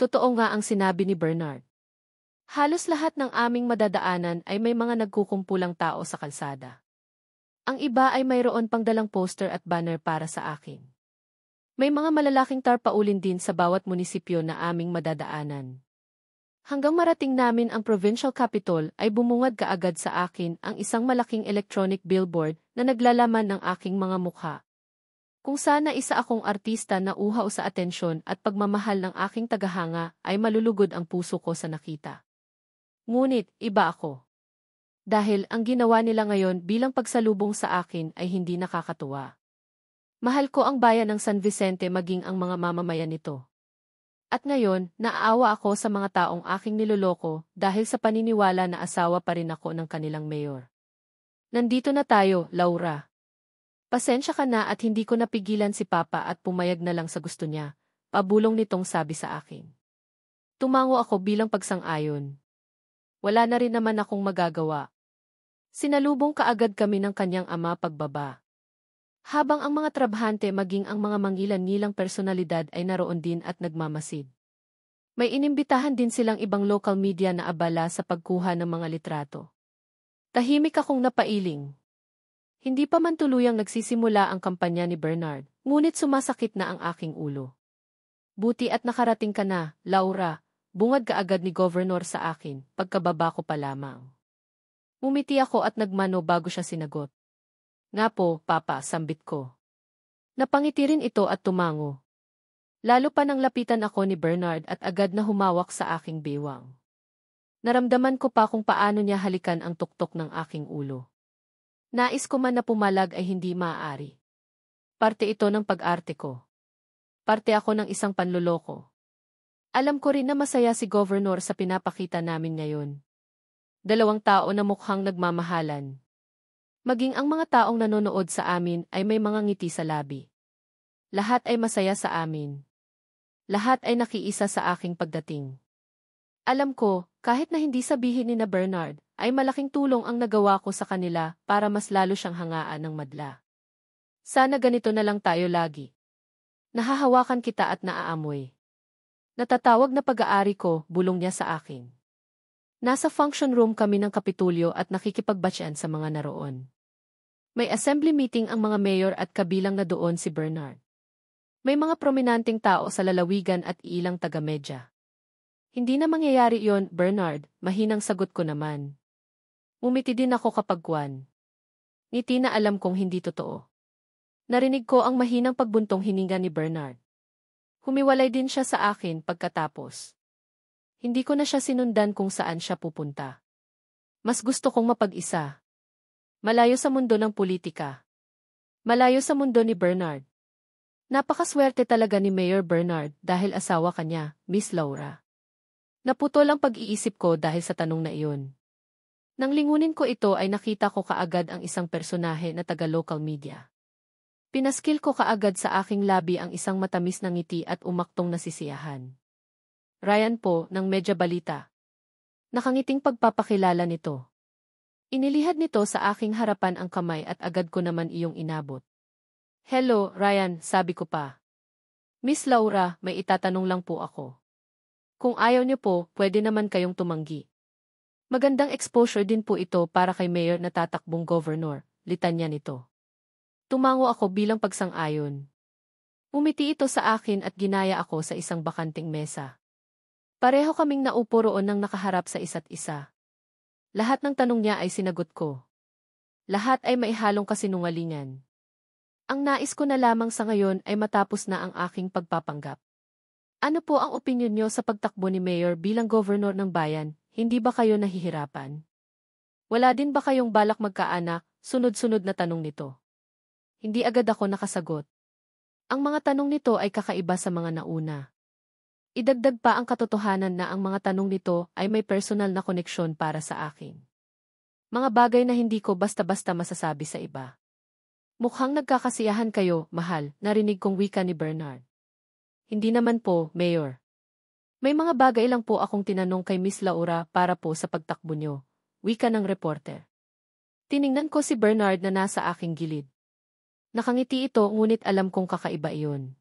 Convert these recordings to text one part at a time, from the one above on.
Totoo nga ang sinabi ni Bernard. Halos lahat ng aming madadaanan ay may mga nagkukumpulang tao sa kalsada. Ang iba ay mayroon pang dalang poster at banner para sa akin. May mga malalaking tarpaulin din sa bawat munisipyo na aming madadaanan. Hanggang marating namin ang provincial capital ay bumungad kaagad sa akin ang isang malaking electronic billboard na naglalaman ng aking mga mukha. Kung sana isa akong artista na uhaw sa atensyon at pagmamahal ng aking tagahanga ay malulugod ang puso ko sa nakita. Ngunit, iba ako. Dahil ang ginawa nila ngayon bilang pagsalubong sa akin ay hindi nakakatuwa. Mahal ko ang bayan ng San Vicente maging ang mga mamamayan nito. At ngayon, naaawa ako sa mga taong aking niloloko dahil sa paniniwala na asawa pa rin ako ng kanilang mayor. Nandito na tayo, Laura. Pasensya ka na at hindi ko napigilan si Papa at pumayag na lang sa gusto niya, pabulong nitong sabi sa akin. Tumango ako bilang pagsang-ayon. Wala na rin naman akong magagawa. Sinalubong kaagad kami ng kanyang ama pagbaba. Habang ang mga trabahante maging ang mga mangilan-ngilang personalidad ay naroon din at nagmamasid. May inimbitahan din silang ibang local media na abala sa pagkuha ng mga litrato. Tahimik akong napailing. Hindi pa man tuluyang nagsisimula ang kampanya ni Bernard, ngunit sumasakit na ang aking ulo. Buti at nakarating ka na, Laura, bungad kaagad ni Governor sa akin, pagkababa ko pa lamang. Umiti ako at nagmano bago siya sinagot. Nga po, Papa, sambit ko. Napangiti rin ito at tumango. Lalo pa nang lapitan ako ni Bernard at agad na humawak sa aking bewang. Naramdaman ko pa kung paano niya halikan ang tuktok ng aking ulo. Nais ko man na pumalag ay hindi maaari. Parte ito ng pag-arte ko. Parte ako ng isang panloloko. Alam ko rin na masaya si Governor sa pinapakita namin ngayon. Dalawang tao na mukhang nagmamahalan. Maging ang mga taong nanonood sa amin ay may mga ngiti sa labi. Lahat ay masaya sa amin. Lahat ay nakiisa sa aking pagdating. Alam ko, kahit na hindi sabihin ni na Bernard, ay malaking tulong ang nagawa ko sa kanila para mas lalo siyang hangaan ng madla. Sana ganito na lang tayo lagi. Nahahawakan kita at naaamoy. Natatawag na pag-aari ko, bulong niya sa akin. Nasa function room kami ng Kapitulyo at nakikipagbatyan sa mga naroon. May assembly meeting ang mga mayor at kabilang na doon si Bernard. May mga prominenteng tao sa lalawigan at ilang taga-medya. Hindi na mangyayari yon, Bernard, mahinang sagot ko naman. Umiti din ako kapag kwan. Ngiti na alam kong hindi totoo. Narinig ko ang mahinang pagbuntong hininga ni Bernard. Humiwalay din siya sa akin pagkatapos. Hindi ko na siya sinundan kung saan siya pupunta. Mas gusto kong mapag-isa. Malayo sa mundo ng politika. Malayo sa mundo ni Bernard. Napakaswerte talaga ni Mayor Bernard dahil asawa kanya, Miss Laura. Naputol ang pag-iisip ko dahil sa tanong na iyon. Nang lingunin ko ito ay nakita ko kaagad ang isang personahe na taga-local media. Pinaskil ko kaagad sa aking labi ang isang matamis na ngiti at umaktong nasisiyahan. Ryan po, ng Medya Balita. Nakangiting pagpapakilala nito. Inilihad nito sa aking harapan ang kamay at agad ko naman iyong inabot. Hello, Ryan, sabi ko pa. Miss Laura, may itatanong lang po ako. Kung ayaw niyo po, pwede naman kayong tumanggi. Magandang exposure din po ito para kay Mayor na tatakbong Governor, litanya nito. Tumango ako bilang pagsang-ayon. Umiti ito sa akin at ginaya ako sa isang bakanting mesa. Pareho kaming naupo roon nang nakaharap sa isa't isa. Lahat ng tanong niya ay sinagot ko. Lahat ay maihalong kasinungalingan. Ang nais ko na lamang sa ngayon ay matapos na ang aking pagpapanggap. Ano po ang opinyon niyo sa pagtakbo ni Mayor bilang Governor ng bayan? Hindi ba kayo nahihirapan? Wala din ba kayong balak magkaanak? Sunod-sunod na tanong nito. Hindi agad ako nakasagot. Ang mga tanong nito ay kakaiba sa mga nauna. Idagdag pa ang katotohanan na ang mga tanong nito ay may personal na koneksyon para sa akin. Mga bagay na hindi ko basta-basta masasabi sa iba. Mukhang nagkakasiyahan kayo, mahal, narinig kong wika ni Bernard. Hindi naman po, Mayor. May mga bagay lang po akong tinanong kay Miss Laura para po sa pagtakbo niyo, wika ng reporter. Tiningnan ko si Bernard na nasa aking gilid. Nakangiti ito ngunit alam kong kakaiba iyon.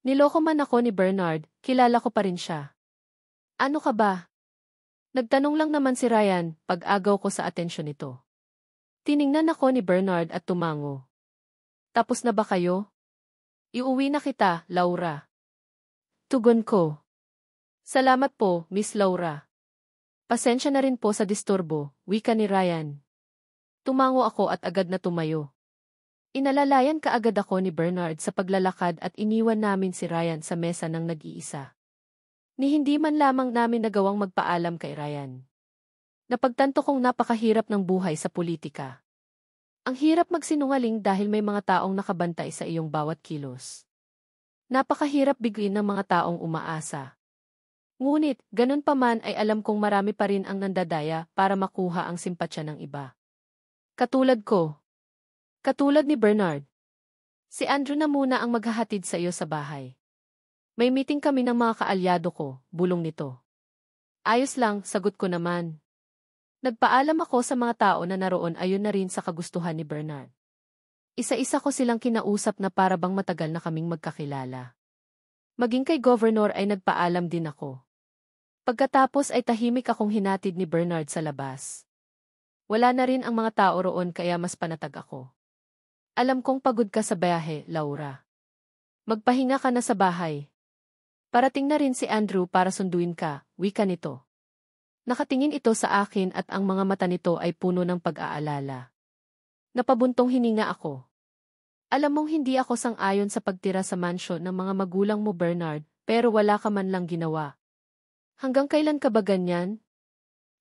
Niloko man ako ni Bernard, kilala ko pa rin siya. Ano ka ba? Nagtanong lang naman si Ryan, pag-agaw ko sa atensyon nito. Tiningnan ako ni Bernard at tumango. Tapos na ba kayo? Iuwi na kita, Laura. Tugon ko. Salamat po, Miss Laura. Pasensya na rin po sa disturbo, wika ni Ryan. Tumango ako at agad na tumayo. Inalalayan kaagad ako ni Bernard sa paglalakad at iniwan namin si Ryan sa mesa ng nag-iisa. Ni hindi man lamang namin nagawang magpaalam kay Ryan. Napagtanto kong napakahirap ng buhay sa politika. Ang hirap magsinungaling dahil may mga taong nakabantay sa iyong bawat kilos. Napakahirap biguin ng mga taong umaasa. Ngunit, ganun pa man ay alam kong marami pa rin ang nandadaya para makuha ang simpatsya ng iba. Katulad ko. Katulad ni Bernard. Si Andrew na muna ang maghahatid sa iyo sa bahay. May meeting kami ng mga kaalyado ko, bulong nito. Ayos lang, sagot ko naman. Nagpaalam ako sa mga tao na naroon ayon na rin sa kagustuhan ni Bernard. Isa-isa ko silang kinausap na para bang matagal na kaming magkakilala. Maging kay Governor ay nagpaalam din ako. Pagkatapos ay tahimik akong hinatid ni Bernard sa labas. Wala na rin ang mga tao roon kaya mas panatag ako. Alam kong pagod ka sa biyahe, Laura. Magpahinga ka na sa bahay. Parating na rin si Andrew para sunduin ka, wika nito. Nakatingin ito sa akin at ang mga mata nito ay puno ng pag-aalala. Napabuntong hininga ako. Alam mong hindi ako sang-ayon sa pagtira sa mansyon ng mga magulang mo, Bernard, pero wala ka man lang ginawa. Hanggang kailan ka ba ganyan?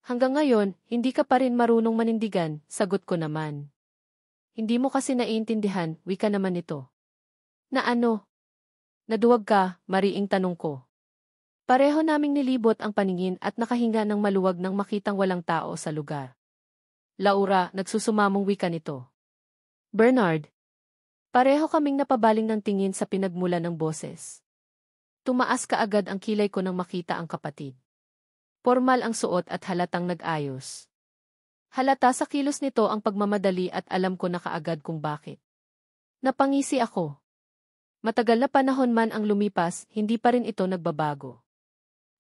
Hanggang ngayon, hindi ka pa rin marunong manindigan, sagot ko naman. Hindi mo kasi naiintindihan, wika naman nito. Na ano? Naduwag ka, mariing tanong ko. Pareho naming nilibot ang paningin at nakahinga ng maluwag nang makitang walang tao sa lugar. Laura, nagsusumamong wika nito. Bernard. Pareho kaming napabaling ng tingin sa pinagmula ng boses. Tumaas kaagad ang kilay ko nang makita ang kapatid. Formal ang suot at halatang nag-ayos. Halata sa kilos nito ang pagmamadali at alam ko na kaagad kung bakit. Napangisi ako. Matagal na panahon man ang lumipas, hindi pa rin ito nagbabago.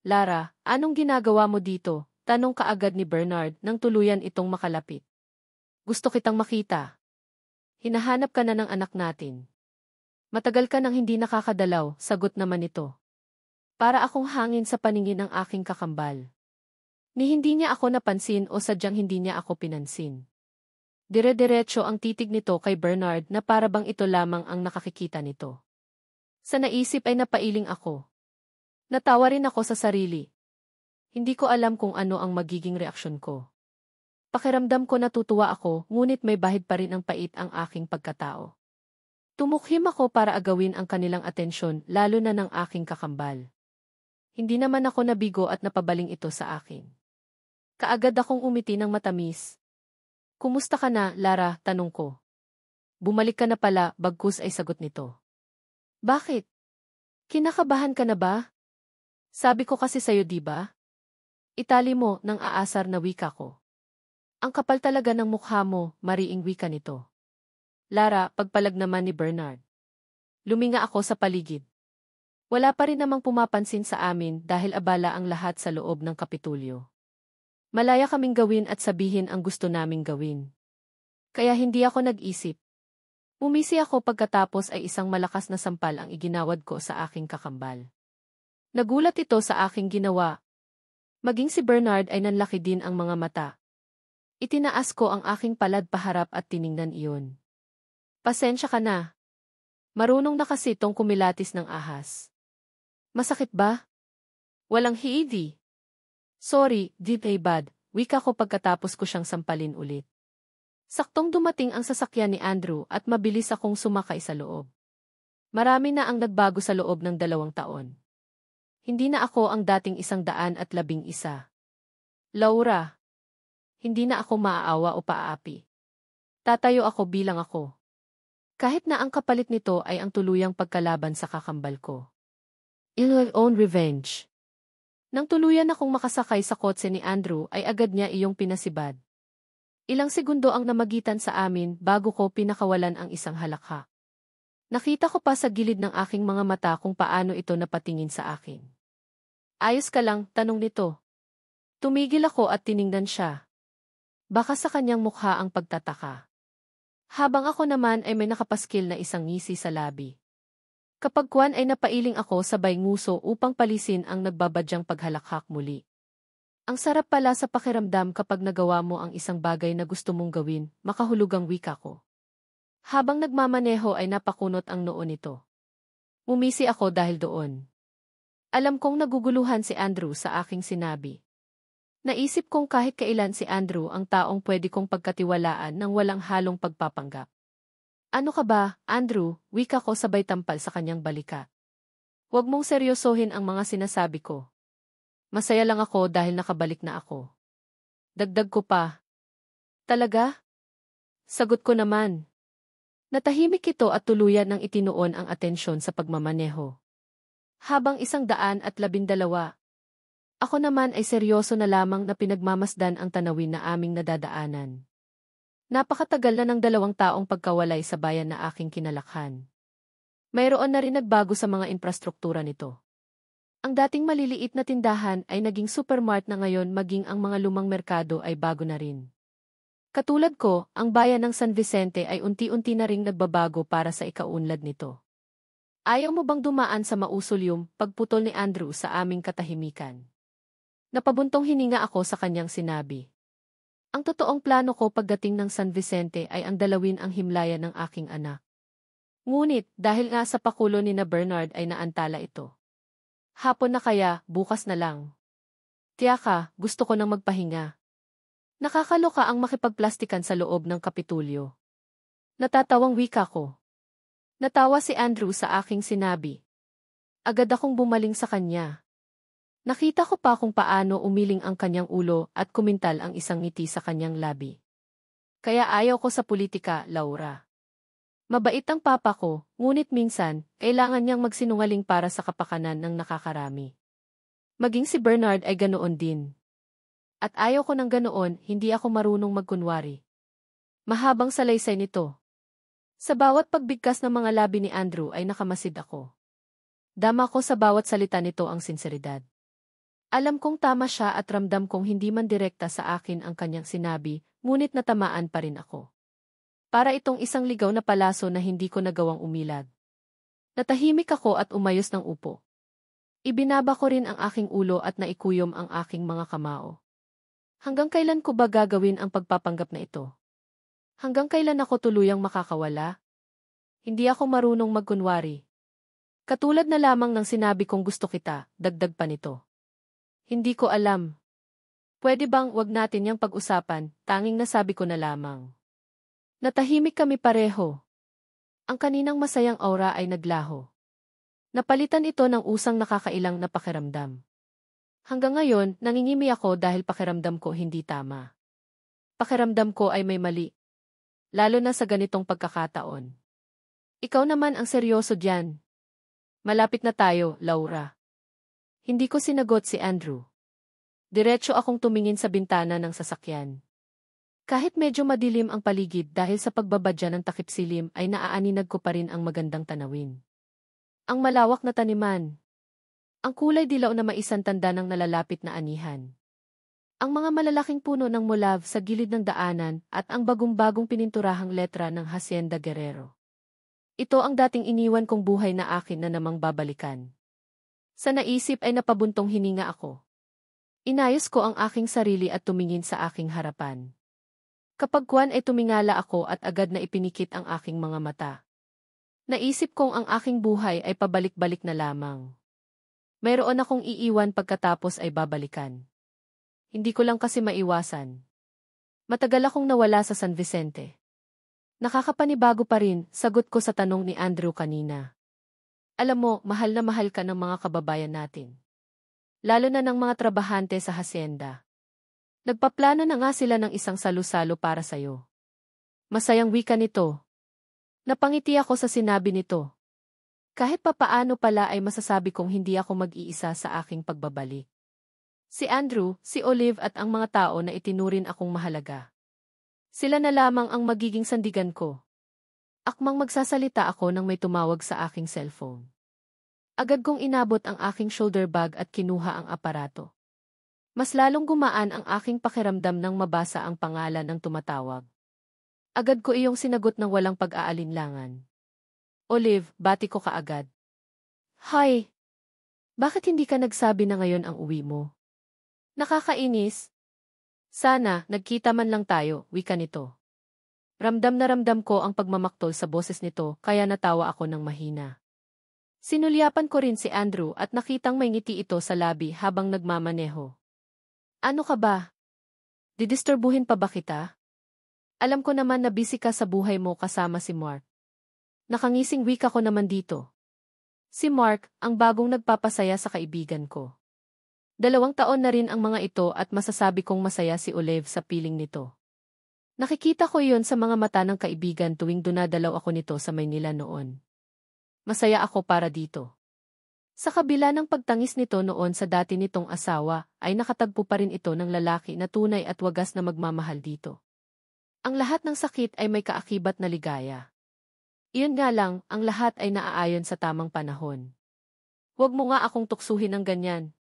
Lara, anong ginagawa mo dito? Tanong kaagad ni Bernard nang tuluyan itong makalapit. Gusto kitang makita. Hinahanap ka na ng anak natin. Matagal ka nang hindi nakakadalaw, sagot naman ito. Para akong hangin sa paningin ng aking kakambal. Ni hindi niya ako napansin o sadyang hindi niya ako pinansin. Dire-diretso ang titig nito kay Bernard na para bang ito lamang ang nakakikita nito. Sa naisip ay napailing ako. Natawa rin ako sa sarili. Hindi ko alam kung ano ang magiging reaksyon ko. Pakiramdam ko natutuwa ako, ngunit may bahid pa rin ang pait ang aking pagkatao. Tumukhim ako para agawin ang kanilang atensyon, lalo na ng aking kakambal. Hindi naman ako nabigo at napabaling ito sa akin. Kaagad akong umiti ng matamis. Kumusta ka na, Lara? Tanong ko. Bumalik ka na pala, bagkus ay sagot nito. Bakit? Kinakabahan ka na ba? Sabi ko kasi sa'yo, di ba? Itali mo nang aasar na wika ko. Ang kapal talaga ng mukha mo, mariing wika nito. Lara, pagpalag naman ni Bernard. Luminga ako sa paligid. Wala pa rin namang pumapansin sa amin dahil abala ang lahat sa loob ng Kapitulyo. Malaya kaming gawin at sabihin ang gusto naming gawin. Kaya hindi ako nag-isip. Umisi ako pagkatapos ay isang malakas na sampal ang iginawad ko sa aking kakambal. Nagulat ito sa aking ginawa. Maging si Bernard ay nanlaki din ang mga mata. Itinaas ko ang aking palad paharap at tiningnan iyon. Pasensya ka na. Marunong na kasi tong kumilatis ng ahas. Masakit ba? Walang hiidi. Sorry, di bad, wika ko pagkatapos ko siyang sampalin ulit. Saktong dumating ang sasakyan ni Andrew at mabilis akong sumakay sa loob. Marami na ang nagbago sa loob ng 2 taon. Hindi na ako ang dating 111. Laura. Hindi na ako maaawa o paaapi. Tatayo ako bilang ako. Kahit na ang kapalit nito ay ang tuluyang pagkalaban sa kakambal ko. In my own revenge. Nang tuluyan akong makasakay sa kotse ni Andrew ay agad niya iyong pinasibad. Ilang segundo ang namagitan sa amin bago ko pinakawalan ang isang halakha. Nakita ko pa sa gilid ng aking mga mata kung paano ito napatingin sa akin. Ayos ka lang, tanong nito. Tumigil ako at tiningnan siya. Baka sa kanyang mukha ang pagtataka. Habang ako naman ay may nakapaskil na isang ngisi sa labi. Kapag kuwan ay napailing ako sabay nguso upang palisin ang nagbabadyang paghalakhak muli. Ang sarap pala sa pakiramdam kapag nagawa mo ang isang bagay na gusto mong gawin, makahulugang wika ko. Habang nagmamaneho ay napakunot ang noo nito. Umisi ako dahil doon. Alam kong naguguluhan si Andrew sa aking sinabi. Naisip kong kahit kailan si Andrew ang taong pwede kong pagkatiwalaan ng walang halong pagpapanggap. Ano ka ba, Andrew? Wika ko sabay tampal sa kanyang balikat. Huwag mong seryosohin ang mga sinasabi ko. Masaya lang ako dahil nakabalik na ako. Dagdag ko pa. Talaga? Sagot ko naman. Natahimik ito at tuluyan ng itinuon ang atensyon sa pagmamaneho. Habang 112. Ako naman ay seryoso na lamang na pinagmamasdan ang tanawin na aming nadadaanan. Napakatagal na ng 2 taong pagkawalay sa bayan na aking kinalakhan. Mayroon na rin nagbago sa mga infrastruktura nito. Ang dating maliliit na tindahan ay naging supermart na ngayon maging ang mga lumang merkado ay bago na rin. Katulad ko, ang bayan ng San Vicente ay unti-unti na ring nagbabago para sa ikaunlad nito. Ayaw mo bang dumaan sa mausoleum, pagputol ni Andrew sa aming katahimikan? Napabuntong hininga ako sa kanyang sinabi. Ang totoong plano ko pagdating ng San Vicente ay ang dalawin ang himlayan ng aking anak. Ngunit, dahil nga sa pakulo ni na Bernard ay naantala ito. Hapon na kaya, bukas na lang. Tiyaka, gusto ko nang magpahinga. Nakakaloka ang makipagplastikan sa loob ng Kapitulyo. Natatawang wika ko. Natawa si Andrew sa aking sinabi. Agad akong bumaling sa kanya. Nakita ko pa kung paano umiling ang kanyang ulo at kumintal ang isang ngiti sa kanyang labi. Kaya ayaw ko sa politika, Laura. Mabait ang papa ko, ngunit minsan, kailangan niyang magsinungaling para sa kapakanan ng nakakarami. Maging si Bernard ay ganoon din. At ayaw ko ng ganoon, hindi ako marunong magkunwari. Mahabang salaysay nito. Sa bawat pagbigkas ng mga labi ni Andrew ay nakamasid ako. Dama ko sa bawat salita nito ang sinseridad. Alam kong tama siya at ramdam kong hindi man direkta sa akin ang kanyang sinabi, ngunit natamaan pa rin ako. Para itong isang ligaw na palaso na hindi ko nagawang umilag. Natahimik ako at umayos ng upo. Ibinaba ko rin ang aking ulo at naikuyom ang aking mga kamao. Hanggang kailan ko ba gagawin ang pagpapanggap na ito? Hanggang kailan ako tuluyang makakawala? Hindi ako marunong magkunwari. Katulad na lamang ng sinabi kong gusto kita, dagdag pa nito. Hindi ko alam. Pwede bang wag natin yang pag-usapan, tanging nasabi ko na lamang. Natahimik kami pareho. Ang kaninang masayang aura ay naglaho. Napalitan ito ng usang nakakailang na pakiramdam. Hanggang ngayon, nangingimi ako dahil pakiramdam ko hindi tama. Pakiramdam ko ay may mali. Lalo na sa ganitong pagkakataon. Ikaw naman ang seryoso diyan. Malapit na tayo, Laura. Hindi ko sinagot si Andrew. Diretso akong tumingin sa bintana ng sasakyan. Kahit medyo madilim ang paligid dahil sa pagbabadya ng takip silim ay naaaninag ko pa rin ang magandang tanawin. Ang malawak na taniman. Ang kulay dilaw na maisantanda ng nalalapit na anihan. Ang mga malalaking puno ng molav sa gilid ng daanan at ang bagong-bagong pininturahang letra ng Hacienda Guerrero. Ito ang dating iniwan kong buhay na akin na namang babalikan. Sa naisip ay napabuntong hininga ako. Inayos ko ang aking sarili at tumingin sa aking harapan. Kapag kuwan ay tumingala ako at agad na ipinikit ang aking mga mata. Naisip kong ang aking buhay ay pabalik-balik na lamang. Mayroon akong iiwan pagkatapos ay babalikan. Hindi ko lang kasi maiwasan. Matagal akong nawala sa San Vicente. Nakakapanibago pa rin, sagot ko sa tanong ni Andrew kanina. Alam mo, mahal na mahal ka ng mga kababayan natin. Lalo na ng mga trabahante sa hacienda. Nagpaplano na nga sila ng isang salu-salo para sa'yo. Masayang wika nito. Napangiti ako sa sinabi nito. Kahit papaano pala ay masasabi kong hindi ako mag-iisa sa aking pagbabalik. Si Andrew, si Olive at ang mga tao na itinurin akong mahalaga. Sila na lamang ang magiging sandigan ko. Akmang magsasalita ako nang may tumawag sa aking cellphone. Agad kong inabot ang aking shoulder bag at kinuha ang aparato. Mas lalong gumaan ang aking pakiramdam nang mabasa ang pangalan ng tumatawag. Agad ko iyong sinagot ng walang pag-aalinlangan. Olive, bati ko kaagad. Hi! Bakit hindi ka nagsabi na ngayon ang uwi mo? Nakakainis. Sana, nagkita man lang tayo, wika nito. Ramdam na ramdam ko ang pagmamaktol sa boses nito kaya natawa ako ng mahina. Sinulyapan ko rin si Andrew at nakitang may ngiti ito sa labi habang nagmamaneho. Ano ka ba? Didisturbuhin pa ba kita? Alam ko naman na busy ka sa buhay mo kasama si Mark. Nakangising wika ko naman dito. Si Mark, ang bagong nagpapasaya sa kaibigan ko. 2 taon na rin ang mga ito at masasabi kong masaya si Olive sa piling nito. Nakikita ko iyon sa mga mata ng kaibigan tuwing dunadalaw ako nito sa Maynila noon. Masaya ako para dito. Sa kabila ng pagtangis nito noon sa dati nitong asawa, ay nakatagpo pa rin ito ng lalaki na tunay at wagas na magmamahal dito. Ang lahat ng sakit ay may kaakibat na ligaya. Iyon nga lang, ang lahat ay naaayon sa tamang panahon. Huwag mo nga akong tuksuhin ng ganyan.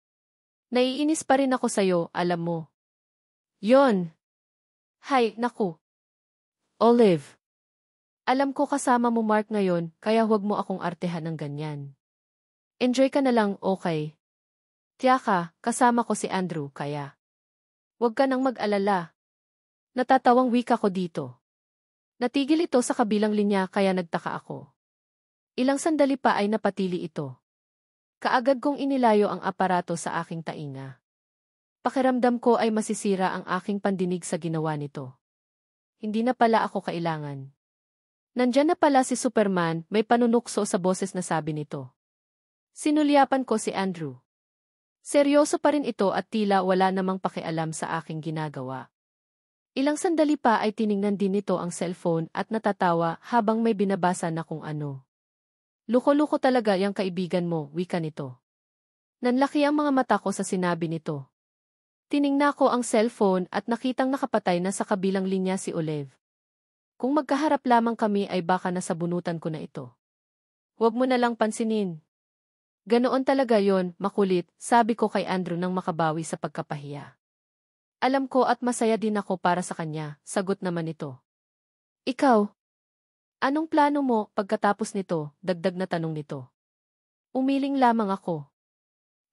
Naiinis pa rin ako sa'yo, alam mo. Yon. Hay, naku. Olive. Alam ko kasama mo Mark ngayon, kaya huwag mo akong artehan ng ganyan. Enjoy ka na lang, okay? Tiyaka, kasama ko si Andrew, kaya. Huwag ka nang mag-alala. Natatawang wika ko dito. Natigil ito sa kabilang linya kaya nagtaka ako. Ilang sandali pa ay napatili ito. Kaagad kong inilayo ang aparato sa aking tainga. Pakiramdam ko ay masisira ang aking pandinig sa ginawa nito. Hindi na pala ako kailangan. Nandyan na pala si Superman, may panunukso sa boses na sabi nito. Sinulyapan ko si Andrew. Seryoso pa rin ito at tila wala namang pakialam sa aking ginagawa. Ilang sandali pa ay tiningnan din nito ang cellphone at natatawa habang may binabasa na kung ano. Luko-luko talaga yung kaibigan mo, wika nito. Nanlaki ang mga mata ko sa sinabi nito. Tiningnan ko ang cellphone at nakitang nakapatay na sa kabilang linya si Olive. Kung magkaharap lamang kami ay baka nasabunutan ko na ito. Huwag mo na lang pansinin. Ganoon talaga yon, makulit, sabi ko kay Andrew nang makabawi sa pagkapahiya. Alam ko at masaya din ako para sa kanya, sagot naman ito. Ikaw? Anong plano mo pagkatapos nito, dagdag na tanong nito. Umiling lamang ako.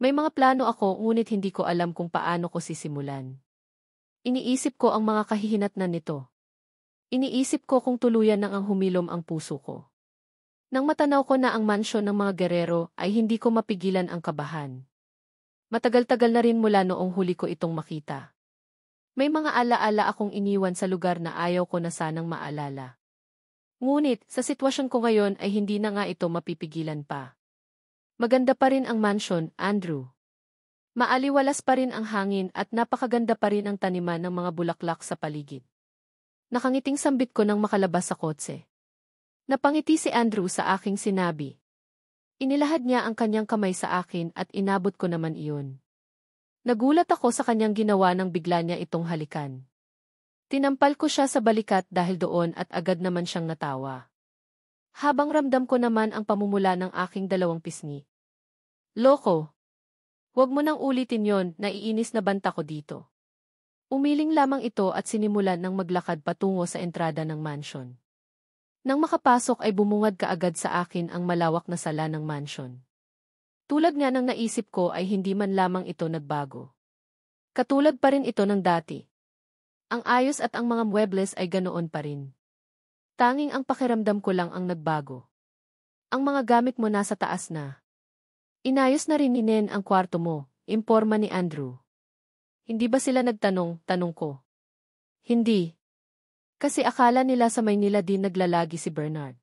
May mga plano ako ngunit hindi ko alam kung paano ko sisimulan. Iniisip ko ang mga kahihinatnan nito. Iniisip ko kung tuluyan nang ang humilom ang puso ko. Nang matanaw ko na ang mansyon ng mga gerero ay hindi ko mapigilan ang kabahan. Matagal-tagal na rin mula noong huli ko itong makita. May mga alaala akong iniwan sa lugar na ayaw ko na sanang maalala. Ngunit, sa sitwasyon ko ngayon ay hindi na nga ito mapipigilan pa. Maganda pa rin ang mansyon, Andrew. Maaliwalas pa rin ang hangin at napakaganda pa rin ang taniman ng mga bulaklak sa paligid. Nakangiting sambit ko nang makalabas sa kotse. Napangiti si Andrew sa aking sinabi. Inilahad niya ang kanyang kamay sa akin at inabot ko naman iyon. Nagulat ako sa kanyang ginawa nang bigla niya itong halikan. Tinampal ko siya sa balikat dahil doon at agad naman siyang natawa. Habang ramdam ko naman ang pamumula ng aking 2 pisngi. Loko! Huwag mo nang ulitin yon, naiinis na banta ko dito. Umiling lamang ito at sinimulan ng maglakad patungo sa entrada ng mansyon. Nang makapasok ay bumungad kaagad sa akin ang malawak na sala ng mansyon. Tulad nga ng naisip ko ay hindi man lamang ito nagbago. Katulad pa rin ito ng dati. Ang ayos at ang mga muebles ay ganoon pa rin. Tanging ang pakiramdam ko lang ang nagbago. Ang mga gamit mo nasa taas na. Inayos na rin ni Nen ang kwarto mo, imporma ni Andrew. Hindi ba sila nagtanong, tanong ko. Hindi. Kasi akala nila sa Maynila din naglalagi si Bernard.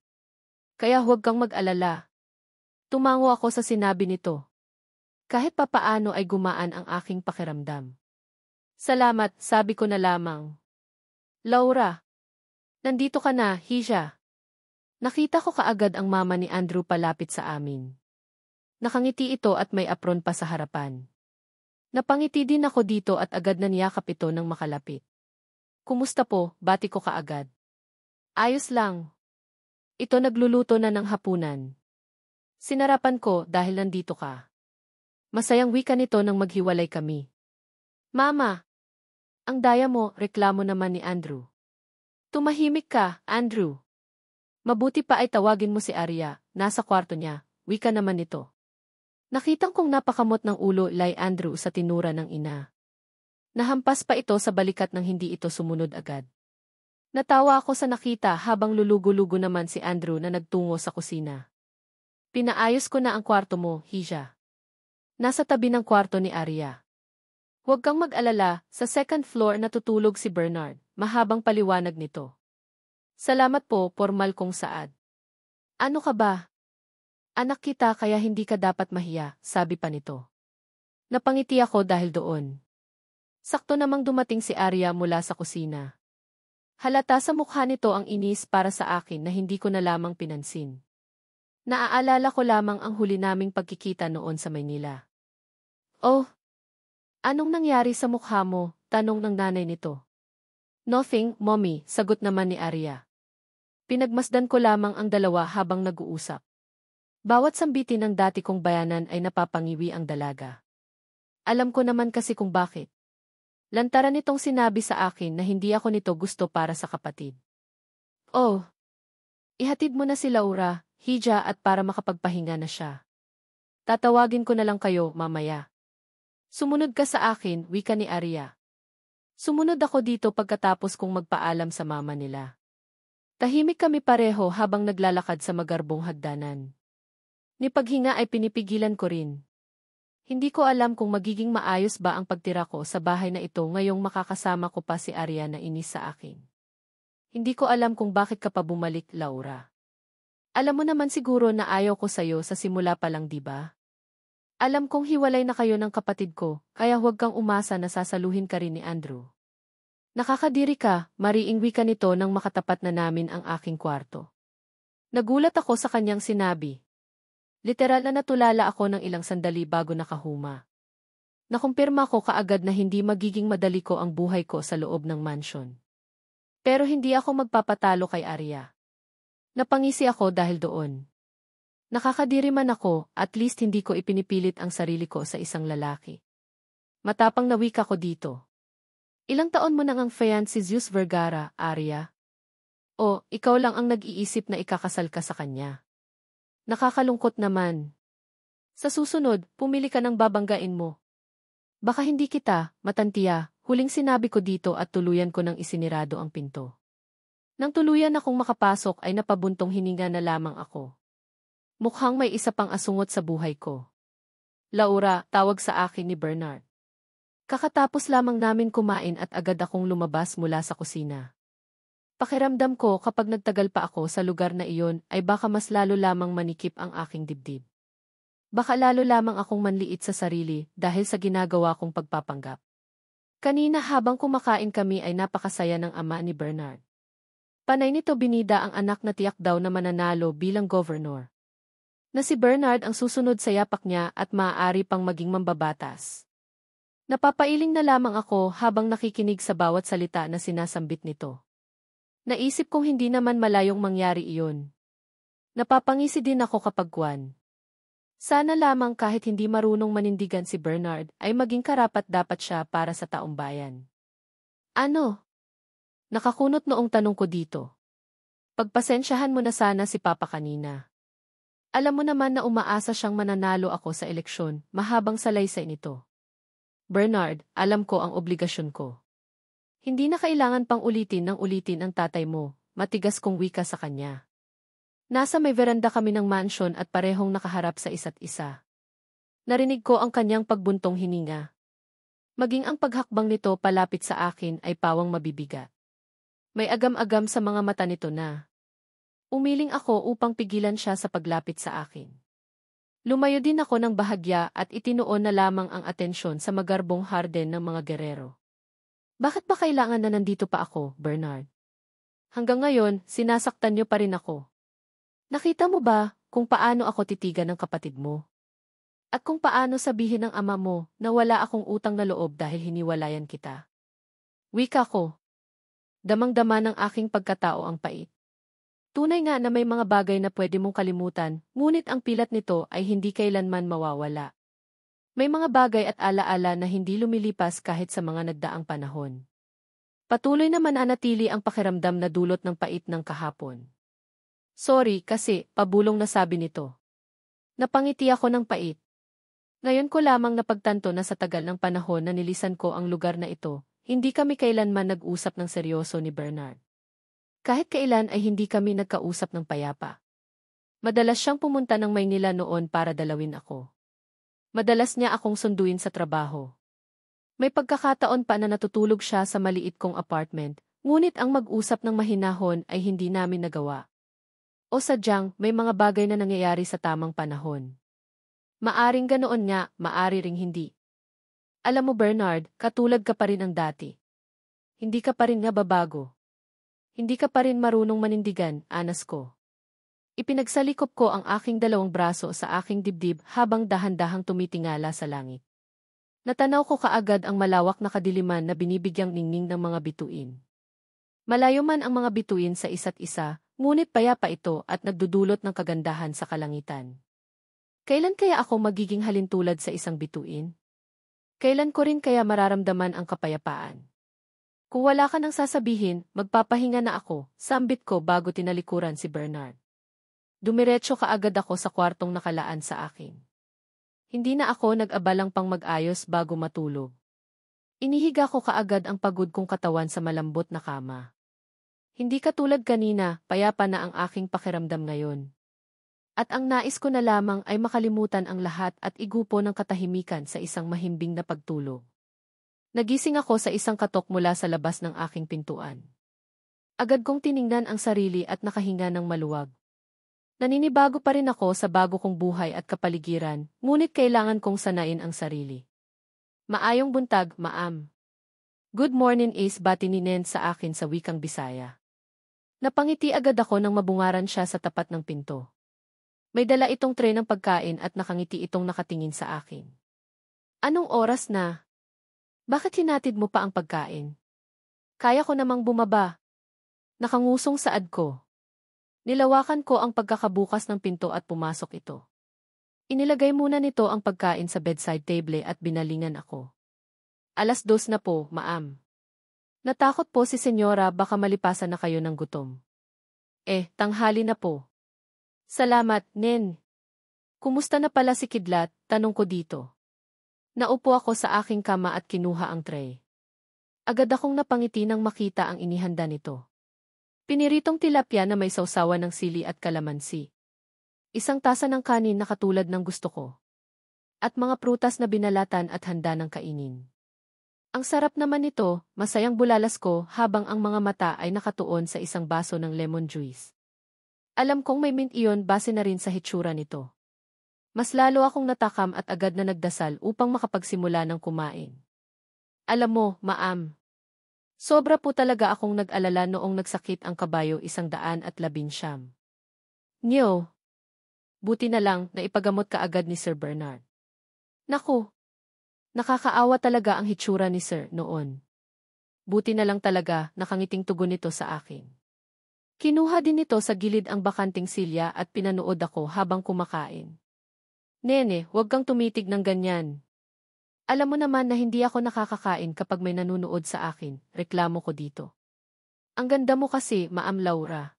Kaya huwag kang mag-alala. Tumango ako sa sinabi nito. Kahit papaano ay gumaan ang aking pakiramdam. Salamat, sabi ko na lamang. Laura. Nandito ka na, Hisha. Nakita ko kaagad ang mama ni Andrew palapit sa amin. Nakangiti ito at may apron pa sa harapan. Napangiti din ako dito at agad na niyakap ito nang makalapit. Kumusta po, bati ko kaagad. Ayos lang. Ito nagluluto na ng hapunan. Sinarapan ko dahil nandito ka. Masayang wika nito nang maghiwalay kami. Mama! Ang daya mo, reklamo naman ni Andrew. Tumahimik ka, Andrew. Mabuti pa ay tawagin mo si Arya, nasa kwarto niya, wika naman nito. Nakitang kong napakamot ng ulo lay Andrew sa tinura ng ina. Nahampas pa ito sa balikat nang hindi ito sumunod agad. Natawa ako sa nakita habang lulugo-lugo naman si Andrew na nagtungo sa kusina. Pinaayos ko na ang kwarto mo, Hija. Nasa tabi ng kwarto ni Arya. Huwag kang mag-alala, sa second floor natutulog si Bernard, mahabang paliwanag nito. Salamat po, formal kong saad. Ano ka ba? Anak kita kaya hindi ka dapat mahiya, sabi pa nito. Napangiti ako dahil doon. Sakto namang dumating si Arya mula sa kusina. Halata sa mukha nito ang inis para sa akin na hindi ko na lamang pinansin. Naaalala ko lamang ang huli naming pagkikita noon sa Maynila. Oh! Anong nangyari sa mukha mo? Tanong ng nanay nito. Nothing, mommy, sagot naman ni Arya. Pinagmasdan ko lamang ang dalawa habang nag-uusap. Bawat sambitin ng dati kong bayanan ay napapangiwi ang dalaga. Alam ko naman kasi kung bakit. Lantaran nitong sinabi sa akin na hindi ako nito gusto para sa kapatid. Oh! Ihatid mo na si Laura, Hija at para makapagpahinga na siya. Tatawagin ko na lang kayo mamaya. Sumunod ka sa akin, wika ni Arya. Sumunod ako dito pagkatapos kong magpaalam sa mama nila. Tahimik kami pareho habang naglalakad sa magarbong hagdanan. Ni paghinga ay pinipigilan ko rin. Hindi ko alam kung magiging maayos ba ang pagtira ko sa bahay na ito ngayong makakasama ko pa si Arya na inis sa akin. Hindi ko alam kung bakit ka pa bumalik, Laura. Alam mo naman siguro na ayaw ko sa'yo sa simula pa lang, di ba? Alam kong hiwalay na kayo ng kapatid ko, kaya huwag kang umasa na sasaluhin ka rin ni Andrew. Nakakadiri ka, mariing wika nito nang makatapat na namin ang aking kwarto. Nagulat ako sa kanyang sinabi. Literal na natulala ako ng ilang sandali bago nakahuma. Nakumpirma ko kaagad na hindi magiging madali ko ang buhay ko sa loob ng mansyon. Pero hindi ako magpapatalo kay Arya. Napangisi ako dahil doon. Nakakadiri man ako, at least hindi ko ipinipilit ang sarili ko sa isang lalaki. Matapang na wika ko dito. Ilang taon mo nang ang fiancé Zeus Vergara, Arya? O, ikaw lang ang nag-iisip na ikakasal ka sa kanya. Nakakalungkot naman. Sa susunod, pumili ka ng babanggain mo. Baka hindi kita, matantiya, huling sinabi ko dito at tuluyan ko nang isinirado ang pinto. Nang tuluyan akong makapasok ay napabuntong hininga na lamang ako. Mukhang may isa pang asungot sa buhay ko. Laura, tawag sa akin ni Bernard. Kakatapos lamang namin kumain at agad akong lumabas mula sa kusina. Pakiramdam ko kapag nagtagal pa ako sa lugar na iyon ay baka mas lalo lamang manikip ang aking dibdib. Baka lalo lamang akong manliit sa sarili dahil sa ginagawa kong pagpapanggap. Kanina habang kumakain kami ay napakasaya ng ama ni Bernard. Panay nito binida ang anak na tiyak daw na mananalo bilang governor. Na si Bernard ang susunod sa yapak niya at maaari pang maging mambabatas. Napapailing na lamang ako habang nakikinig sa bawat salita na sinasambit nito. Naisip kong hindi naman malayong mangyari iyon. Napapangisi din ako kapag kwan. Sana lamang kahit hindi marunong manindigan si Bernard ay maging karapat-dapat siya para sa taong bayan. Ano? Nakakunot noong tanong ko dito. Pagpasensyahan mo na sana si Papa kanina. Alam mo naman na umaasa siyang mananalo ako sa eleksyon, mahabang salaysay nito. Bernard, alam ko ang obligasyon ko. Hindi na kailangan pang ulitin ng ulitin ang tatay mo, matigas kong wika sa kanya. Nasa may veranda kami ng mansyon at parehong nakaharap sa isa't isa. Narinig ko ang kanyang pagbuntong hininga. Maging ang paghakbang nito palapit sa akin ay pawang mabibigat. May agam-agam sa mga mata nito na. Umiling ako upang pigilan siya sa paglapit sa akin. Lumayo din ako ng bahagya at itinuon na lamang ang atensyon sa magarbong harden ng mga gerero. Bakit ba kailangan na nandito pa ako, Bernard? Hanggang ngayon, sinasaktan niyo pa rin ako. Nakita mo ba kung paano ako titigan ng kapatid mo? At kung paano sabihin ng ama mo na wala akong utang na loob dahil hiniwalayan kita? Wika ko. Damang-dama ng aking pagkatao ang pait. Tunay nga na may mga bagay na pwede mong kalimutan, ngunit ang pilat nito ay hindi kailanman mawawala. May mga bagay at alaala na hindi lumilipas kahit sa mga nagdaang panahon. Patuloy na mananatili ang pakiramdam na dulot ng pait ng kahapon. Sorry kasi, pabulong na sabi nito. Napangiti ako ng pait. Ngayon ko lamang napagtanto na sa tagal ng panahon na nilisan ko ang lugar na ito, hindi kami kailanman nag-usap ng seryoso ni Bernard. Kahit kailan ay hindi kami nagkausap ng payapa. Madalas siyang pumunta ng Maynila noon para dalawin ako. Madalas niya akong sunduin sa trabaho. May pagkakataon pa na natutulog siya sa maliit kong apartment, ngunit ang mag-usap ng mahinahon ay hindi namin nagawa. O sadyang, may mga bagay na nangyayari sa tamang panahon. Maaring ganoon nga, maari ring hindi. Alam mo Bernard, katulad ka pa rin ang dati. Hindi ka pa rin nga babago. Hindi ka pa rin marunong manindigan, anas ko. Ipinagsalikop ko ang aking dalawang braso sa aking dibdib habang dahan-dahang tumitingala sa langit. Natanaw ko kaagad ang malawak na kadiliman na binibigyang ningning ng mga bituin. Malayo man ang mga bituin sa isa't isa, ngunit payapa ito at nagdudulot ng kagandahan sa kalangitan. Kailan kaya ako magiging halintulad sa isang bituin? Kailan ko rin kaya mararamdaman ang kapayapaan? Kung wala ka nang sasabihin, magpapahinga na ako, sambit ko bago tinalikuran si Bernard. Dumiretso kaagad ako sa kwartong nakalaan sa akin. Hindi na ako nag-abalang pang mag-ayos bago matulog. Inihiga ko kaagad ang pagod kong katawan sa malambot na kama. Hindi katulad kanina, payapa na ang aking pakiramdam ngayon. At ang nais ko na lamang ay makalimutan ang lahat at igupo ng katahimikan sa isang mahimbing na pagtulog. Nagising ako sa isang katok mula sa labas ng aking pintuan. Agad kong tiningnan ang sarili at nakahinga ng maluwag. Naninibago pa rin ako sa bago kong buhay at kapaligiran, ngunit kailangan kong sanayin ang sarili. Maayong buntag, Ma'am. Good morning Ace, bati ni Nen sa akin sa wikang Bisaya. Napangiti agad ako nang mabungaran siya sa tapat ng pinto. May dala itong tray ng pagkain at nakangiti itong nakatingin sa akin. Anong oras na? Bakit hinatid mo pa ang pagkain? Kaya ko namang bumaba. Nakangusong saad ko. Nilawakan ko ang pagkakabukas ng pinto at pumasok ito. Inilagay muna nito ang pagkain sa bedside table at binalingan ako. 2:00 na po, Ma'am. Natakot po si Senyora baka malipasan na kayo ng gutom. Tanghali na po. Salamat, Nen. Kumusta na pala si Kidlat, tanong ko dito. Naupo ako sa aking kama at kinuha ang tray. Agad akong napangiti nang makita ang inihanda nito. Piniritong tilapia na may sausawan ng sili at kalamansi. Isang tasa ng kanin na katulad ng gusto ko. At mga prutas na binalatan at handa ng kainin. Ang sarap naman nito, masayang bulalas ko habang ang mga mata ay nakatuon sa isang baso ng lemon juice. Alam kong may mint iyon base na rin sa hitsura nito. Mas lalo akong natakam at agad na nagdasal upang makapagsimula ng kumain. Alam mo, Ma'am. Sobra po talaga akong nag-alala noong nagsakit ang kabayo 119. Nyo. Buti na lang na ipagamot ka agad ni Sir Bernard. Naku. Nakakaawa talaga ang hitsura ni Sir noon. Buti na lang talaga nakangiting tugon nito sa akin. Kinuha din nito sa gilid ang bakanting silya at pinanood ako habang kumakain. Nene, huwag kang tumitig ng ganyan. Alam mo naman na hindi ako nakakakain kapag may nanunood sa akin, reklamo ko dito. Ang ganda mo kasi, Ma'am Laura.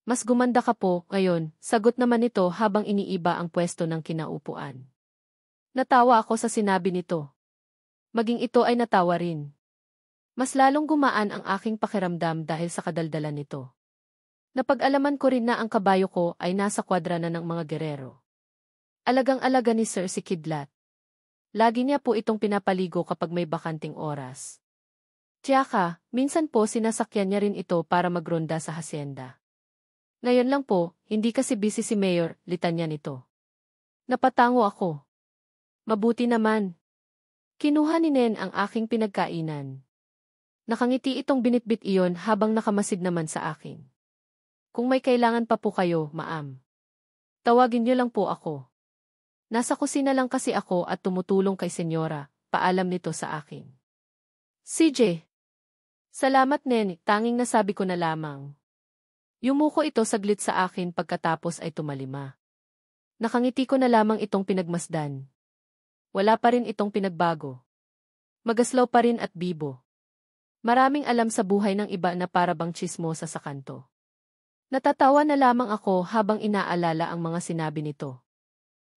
Mas gumanda ka po, ngayon, sagot naman nito habang iniiba ang pwesto ng kinaupuan. Natawa ako sa sinabi nito. Maging ito ay natawa rin. Mas lalong gumaan ang aking pakiramdam dahil sa kadaldalan nito. Napag-alaman ko rin na ang kabayo ko ay nasa kwadra na ng mga gerero. Alagang-alaga ni Sir si Kidlat. Lagi niya po itong pinapaligo kapag may bakanting oras. Tiyaka, minsan po sinasakyan niya rin ito para magronda sa hacienda. Ngayon lang po, hindi kasi busy si Mayor, litanya nito. Napatango ako. Mabuti naman. Kinuha ni Nen ang aking pinagkainan. Nakangiti itong binitbit iyon habang nakamasid naman sa akin. Kung may kailangan pa po kayo, Ma'am. Tawagin niyo lang po ako. Nasa kusina lang kasi ako at tumutulong kay Senyora, paalam nito sa akin. CJ. Salamat Nen, tanging nasabi ko na lamang. Yumuko ito saglit sa akin pagkatapos ay tumalima. Nakangiti ko na lamang itong pinagmasdan. Wala pa rin itong pinagbago. Magaslaw pa rin at bibo. Maraming alam sa buhay ng iba na para bang tsismosa sa kanto. Natatawa na lamang ako habang inaalala ang mga sinabi nito.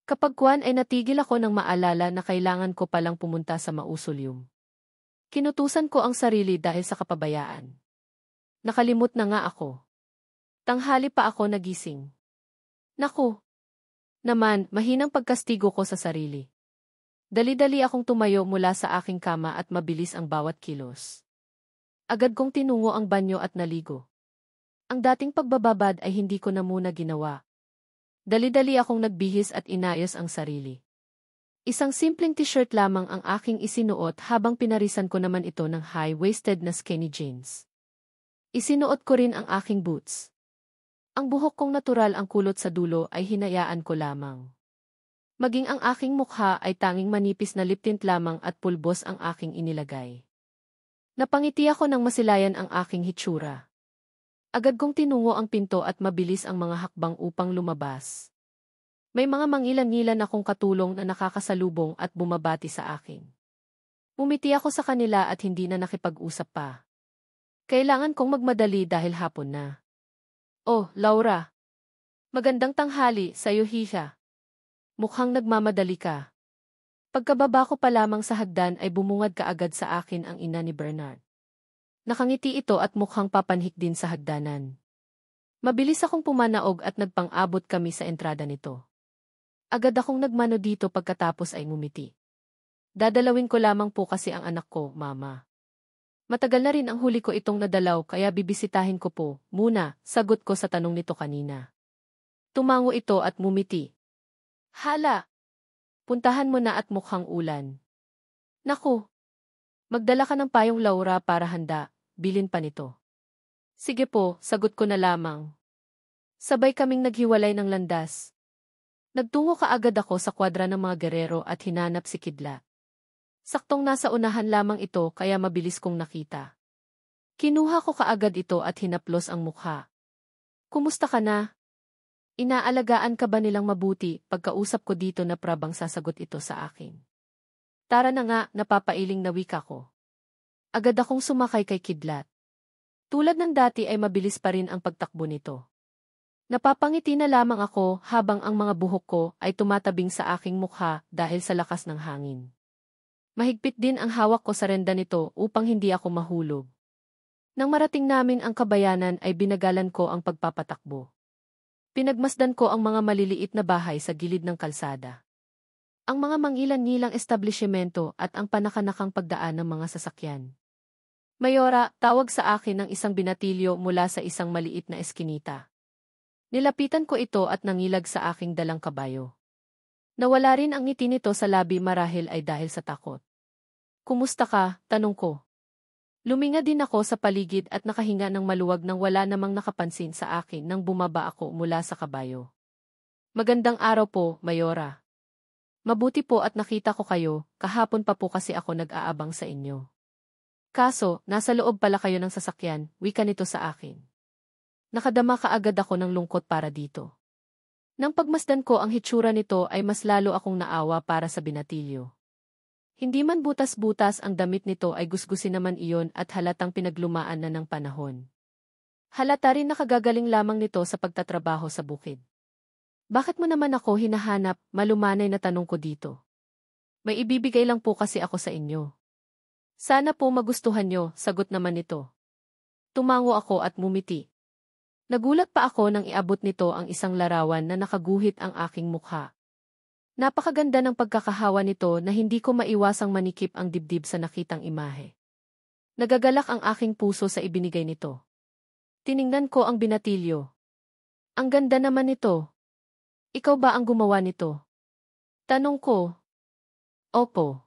Kapag kuwan ay natigil ako nang maalala na kailangan ko palang pumunta sa mausoleum. Kinutusan ko ang sarili dahil sa kapabayaan. Nakalimot na nga ako. Tanghali pa ako nagising. Naku! Naman, mahinang pagkastigo ko sa sarili. Dali-dali akong tumayo mula sa aking kama at mabilis ang bawat kilos. Agad kong tinungo ang banyo at naligo. Ang dating pagbababad ay hindi ko na muna ginawa. Dali-dali akong nagbihis at inayos ang sarili. Isang simpleng t-shirt lamang ang aking isinuot habang pinarisan ko naman ito ng high-waisted na skinny jeans. Isinuot ko rin ang aking boots. Ang buhok kong natural ang kulot sa dulo ay hinayaan ko lamang. Maging ang aking mukha ay tanging manipis na lip tint lamang at pulbos ang aking inilagay. Napangiti ako nang masilayan ang aking hitsura. Agad kong tinungo ang pinto at mabilis ang mga hakbang upang lumabas. May mga mangilan-ngilan akong katulong na nakakasalubong at bumabati sa akin. Umiti ako sa kanila at hindi na nakipag-usap pa. Kailangan kong magmadali dahil hapon na. Oh, Laura. Magandang tanghali, sa'yo Hisha. Mukhang nagmamadali ka. Pagkababa ko pa lamang sa hagdan ay bumungad kaagad sa akin ang ina ni Bernard. Nakangiti ito at mukhang papanhik din sa hagdanan. Mabilis akong pumanaog at nagpang-abot kami sa entrada nito. Agad akong nagmano dito pagkatapos ay ngumiti. Dadalawin ko lamang po kasi ang anak ko, Mama. Matagal na rin ang huli ko itong nadalaw kaya bibisitahin ko po, muna, sagot ko sa tanong nito kanina. Tumango ito at mumiti. Hala! Puntahan mo na at mukhang ulan. Naku! Magdala ka ng payong Laura para handa, bilin pa nito. Sige po, sagot ko na lamang. Sabay kaming naghiwalay ng landas. Nagtungo kaagad ako sa kwadra ng mga gerero at hinanap si Kidlat. Saktong nasa unahan lamang ito kaya mabilis kong nakita. Kinuha ko kaagad ito at hinaplos ang mukha. Kumusta ka na? Inaalagaan ka ba nilang mabuti pagkausap ko dito na prabang sasagot ito sa akin? Tara na nga, napapailing na wika ko. Agad akong sumakay kay Kidlat. Tulad ng dati ay mabilis pa rin ang pagtakbo nito. Napapangiti na lamang ako habang ang mga buhok ko ay tumatabing sa aking mukha dahil sa lakas ng hangin. Mahigpit din ang hawak ko sa renda nito upang hindi ako mahulog. Nang marating namin ang kabayanan ay binagalan ko ang pagpapatakbo. Pinagmasdan ko ang mga maliliit na bahay sa gilid ng kalsada. Ang mga mangilan-ngilang establishmento at ang panakanakang pagdaan ng mga sasakyan. Mayora, tawag sa akin ng isang binatilyo mula sa isang maliit na eskinita. Nilapitan ko ito at nangilag sa aking dalang kabayo. Nawala rin ang ngiti nito sa labi marahil ay dahil sa takot. Kumusta ka? Tanong ko. Luminga din ako sa paligid at nakahinga ng maluwag nang wala namang nakapansin sa akin nang bumaba ako mula sa kabayo. Magandang araw po, Mayora. Mabuti po at nakita ko kayo, kahapon pa po kasi ako nag-aabang sa inyo. Kaso, nasa loob pala kayo ng sasakyan, wika nito sa akin. Nakadama kaagad ako ng lungkot para dito. Nang pagmasdan ko ang hitsura nito ay mas lalo akong naawa para sa binatilyo. Hindi man butas-butas ang damit nito ay gusgusin naman iyon at halatang pinaglumaan na ng panahon. Halata rin nakagagaling lamang nito sa pagtatrabaho sa bukid. Bakit mo naman ako hinahanap, malumanay na tanong ko dito. May ibibigay lang po kasi ako sa inyo. Sana po magustuhan nyo, sagot naman nito. Tumango ako at mumiti. Nagulat pa ako nang iabot nito ang isang larawan na nakaguhit ang aking mukha. Napakaganda ng pagkakahawa nito na hindi ko maiwasang manikip ang dibdib sa nakitang imahe. Nagagalak ang aking puso sa ibinigay nito. Tiningnan ko ang binatilyo. Ang ganda naman nito. Ikaw ba ang gumawa nito? Tanong ko. Opo.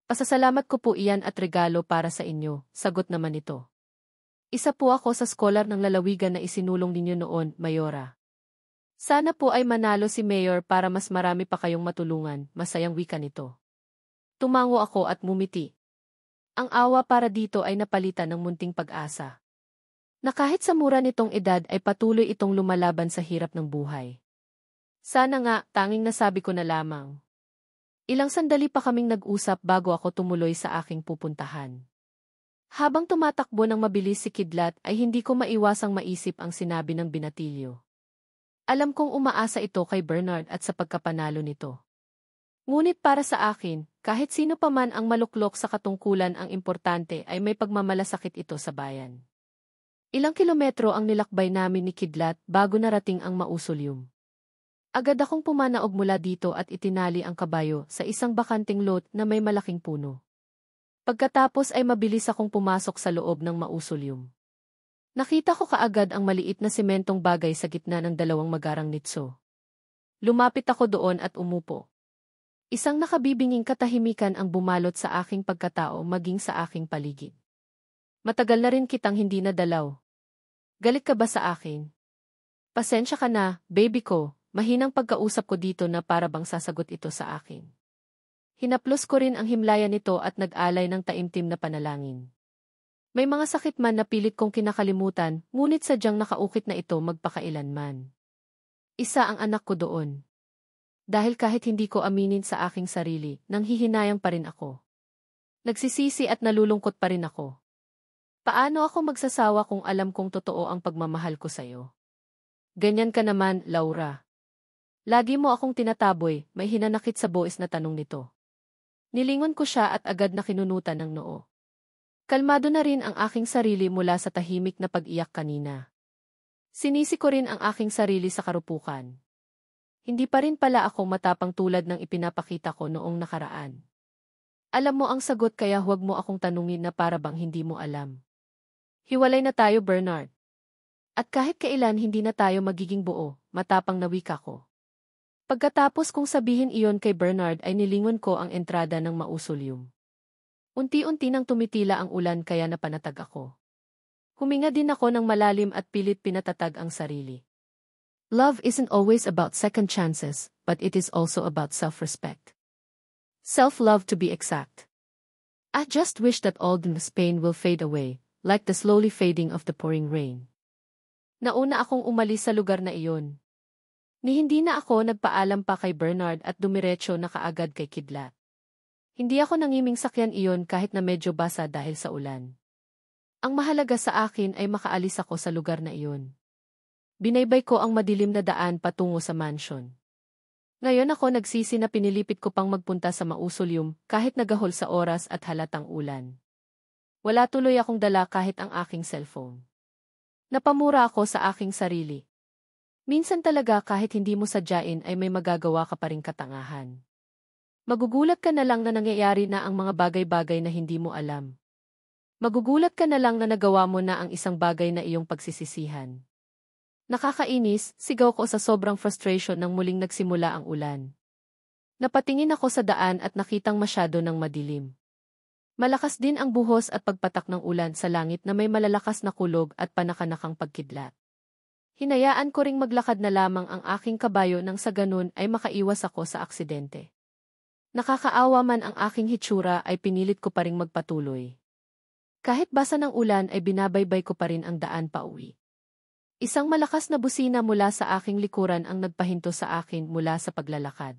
Pasasalamat ko po iyan at regalo para sa inyo, sagot naman nito. Isa po ako sa scholar ng lalawigan na isinulong ninyo noon, Mayora. Sana po ay manalo si Mayor para mas marami pa kayong matulungan, masayang wika nito. Tumango ako at mumiti. Ang awa para dito ay napalitan ng munting pag-asa. Na kahit sa mura nitong edad ay patuloy itong lumalaban sa hirap ng buhay. Sana nga, tanging nasabi ko na lamang. Ilang sandali pa kaming nag-usap bago ako tumuloy sa aking pupuntahan. Habang tumatakbo ng mabilis si Kidlat ay hindi ko maiwasang maisip ang sinabi ng binatilyo. Alam kong umaasa ito kay Bernard at sa pagkapanalo nito. Ngunit para sa akin, kahit sino pa man ang maluklok sa katungkulan, ang importante ay may pagmamalasakit ito sa bayan. Ilang kilometro ang nilakbay namin ni Kidlat bago narating ang mausoleum. Agad akong pumanaog mula dito at itinali ang kabayo sa isang bakanting lot na may malaking puno. Pagkatapos ay mabilis akong pumasok sa loob ng mausoleum. Nakita ko kaagad ang maliit na sementong bagay sa gitna ng dalawang magarang nitso. Lumapit ako doon at umupo. Isang nakabibinging katahimikan ang bumalot sa aking pagkatao maging sa aking paligid. Matagal na rin kitang hindi nadalaw. Galit ka ba sa akin? Pasensya ka na, baby ko, mahinang pagkausap ko dito na para bang sasagot ito sa akin. Hinaplos ko rin ang himlaya nito at nag-alay ng taimtim na panalangin. May mga sakit man na pilit kong kinakalimutan, ngunit sadyang nakaukit na ito magpakailanman. Isa ang anak ko doon. Dahil kahit hindi ko aminin sa aking sarili, nanghihinayang pa rin ako. Nagsisisi at nalulungkot pa rin ako. Paano ako magsasawa kung alam kong totoo ang pagmamahal ko sa'yo? Ganyan ka naman, Laura. Lagi mo akong tinataboy, may hinanakit sa boes na tanong nito. Nilingon ko siya at agad na kinunutan ng noo. Kalmado na rin ang aking sarili mula sa tahimik na pag-iyak kanina. Sinisi ko rin ang aking sarili sa karupukan. Hindi pa rin pala ako matapang tulad ng ipinapakita ko noong nakaraan. Alam mo ang sagot kaya huwag mo akong tanungin na para bang hindi mo alam. Hiwalay na tayo, Bernard. At kahit kailan hindi na tayo magiging buo, matapang na wika ko. Pagkatapos kong sabihin iyon kay Bernard ay nilingon ko ang entrada ng mausoleum. Unti-unti nang tumitila ang ulan kaya napanatag ako. Huminga din ako ng malalim at pilit pinatatag ang sarili. Love isn't always about second chances, but it is also about self-respect. Self-love to be exact. I just wish that all this pain will fade away, like the slowly fading of the pouring rain. Nauna akong umalis sa lugar na iyon. Ni hindi na ako nagpaalam pa kay Bernard at dumiretso na kaagad kay Kidlat. Hindi ako nangiming sakyan iyon kahit na medyo basa dahil sa ulan. Ang mahalaga sa akin ay makaalis ako sa lugar na iyon. Binaybay ko ang madilim na daan patungo sa mansion. Ngayon ako nagsisi na pinilipit ko pang magpunta sa mausoleum kahit nagahol sa oras at halatang ulan. Wala tuloy akong dala kahit ang aking cellphone. Napamura ako sa aking sarili. Minsan talaga kahit hindi mo sadyain ay may magagawa ka pa ring katangahan. Magugulat ka na lang na nangyayari na ang mga bagay-bagay na hindi mo alam. Magugulat ka na lang na nagawa mo na ang isang bagay na iyong pagsisisihan. Nakakainis, sigaw ko sa sobrang frustration nang muling nagsimula ang ulan. Napatingin ako sa daan at nakitang masyado ng madilim. Malakas din ang buhos at pagpatak ng ulan sa langit na may malalakas na kulog at panakanakang pagkidlat. Hinayaan ko ring maglakad na lamang ang aking kabayo nang sa ganun ay makaiwas ako sa aksidente. Nakakaawa man ang aking hitsura ay pinilit ko pa ring magpatuloy. Kahit basa ng ulan ay binabaybay ko pa rin ang daan pauwi. Isang malakas na busina mula sa aking likuran ang nagpahinto sa akin mula sa paglalakad.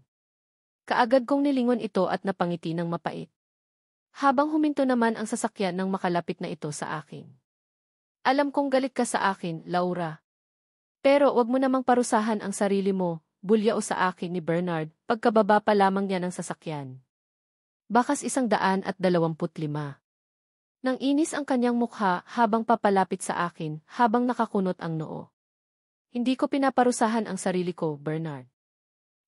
Kaagad kong nilingon ito at napangiti ng mapait. Habang huminto naman ang sasakyan nang makalapit na ito sa akin. Alam kong galit ka sa akin, Laura. Pero wag mo namang parusahan ang sarili mo, bulyao sa akin ni Bernard, pagkababa pa lamang niya ng sasakyan. Bakas 125. Nang inis ang kanyang mukha habang papalapit sa akin, habang nakakunot ang noo. Hindi ko pinaparusahan ang sarili ko, Bernard.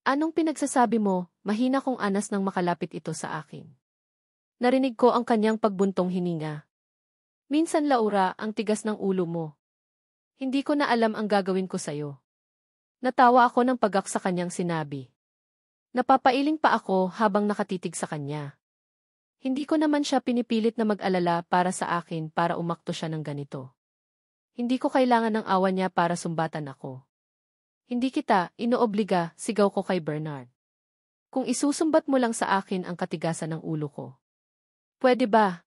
Anong pinagsasabi mo? Mahina kong anas nang makalapit ito sa akin. Narinig ko ang kanyang pagbuntong hininga. Minsan, Laura, ang tigas ng ulo mo. Hindi ko na alam ang gagawin ko sa'yo. Natawa ako ng pagak sa kanyang sinabi. Napapailing pa ako habang nakatitig sa kanya. Hindi ko naman siya pinipilit na mag-alala para sa akin para umakto siya ng ganito. Hindi ko kailangan ng awa niya para sumbatan ako. Hindi kita inoobliga, sigaw ko kay Bernard. Kung isusumbat mo lang sa akin ang katigasan ng ulo ko. Pwede ba?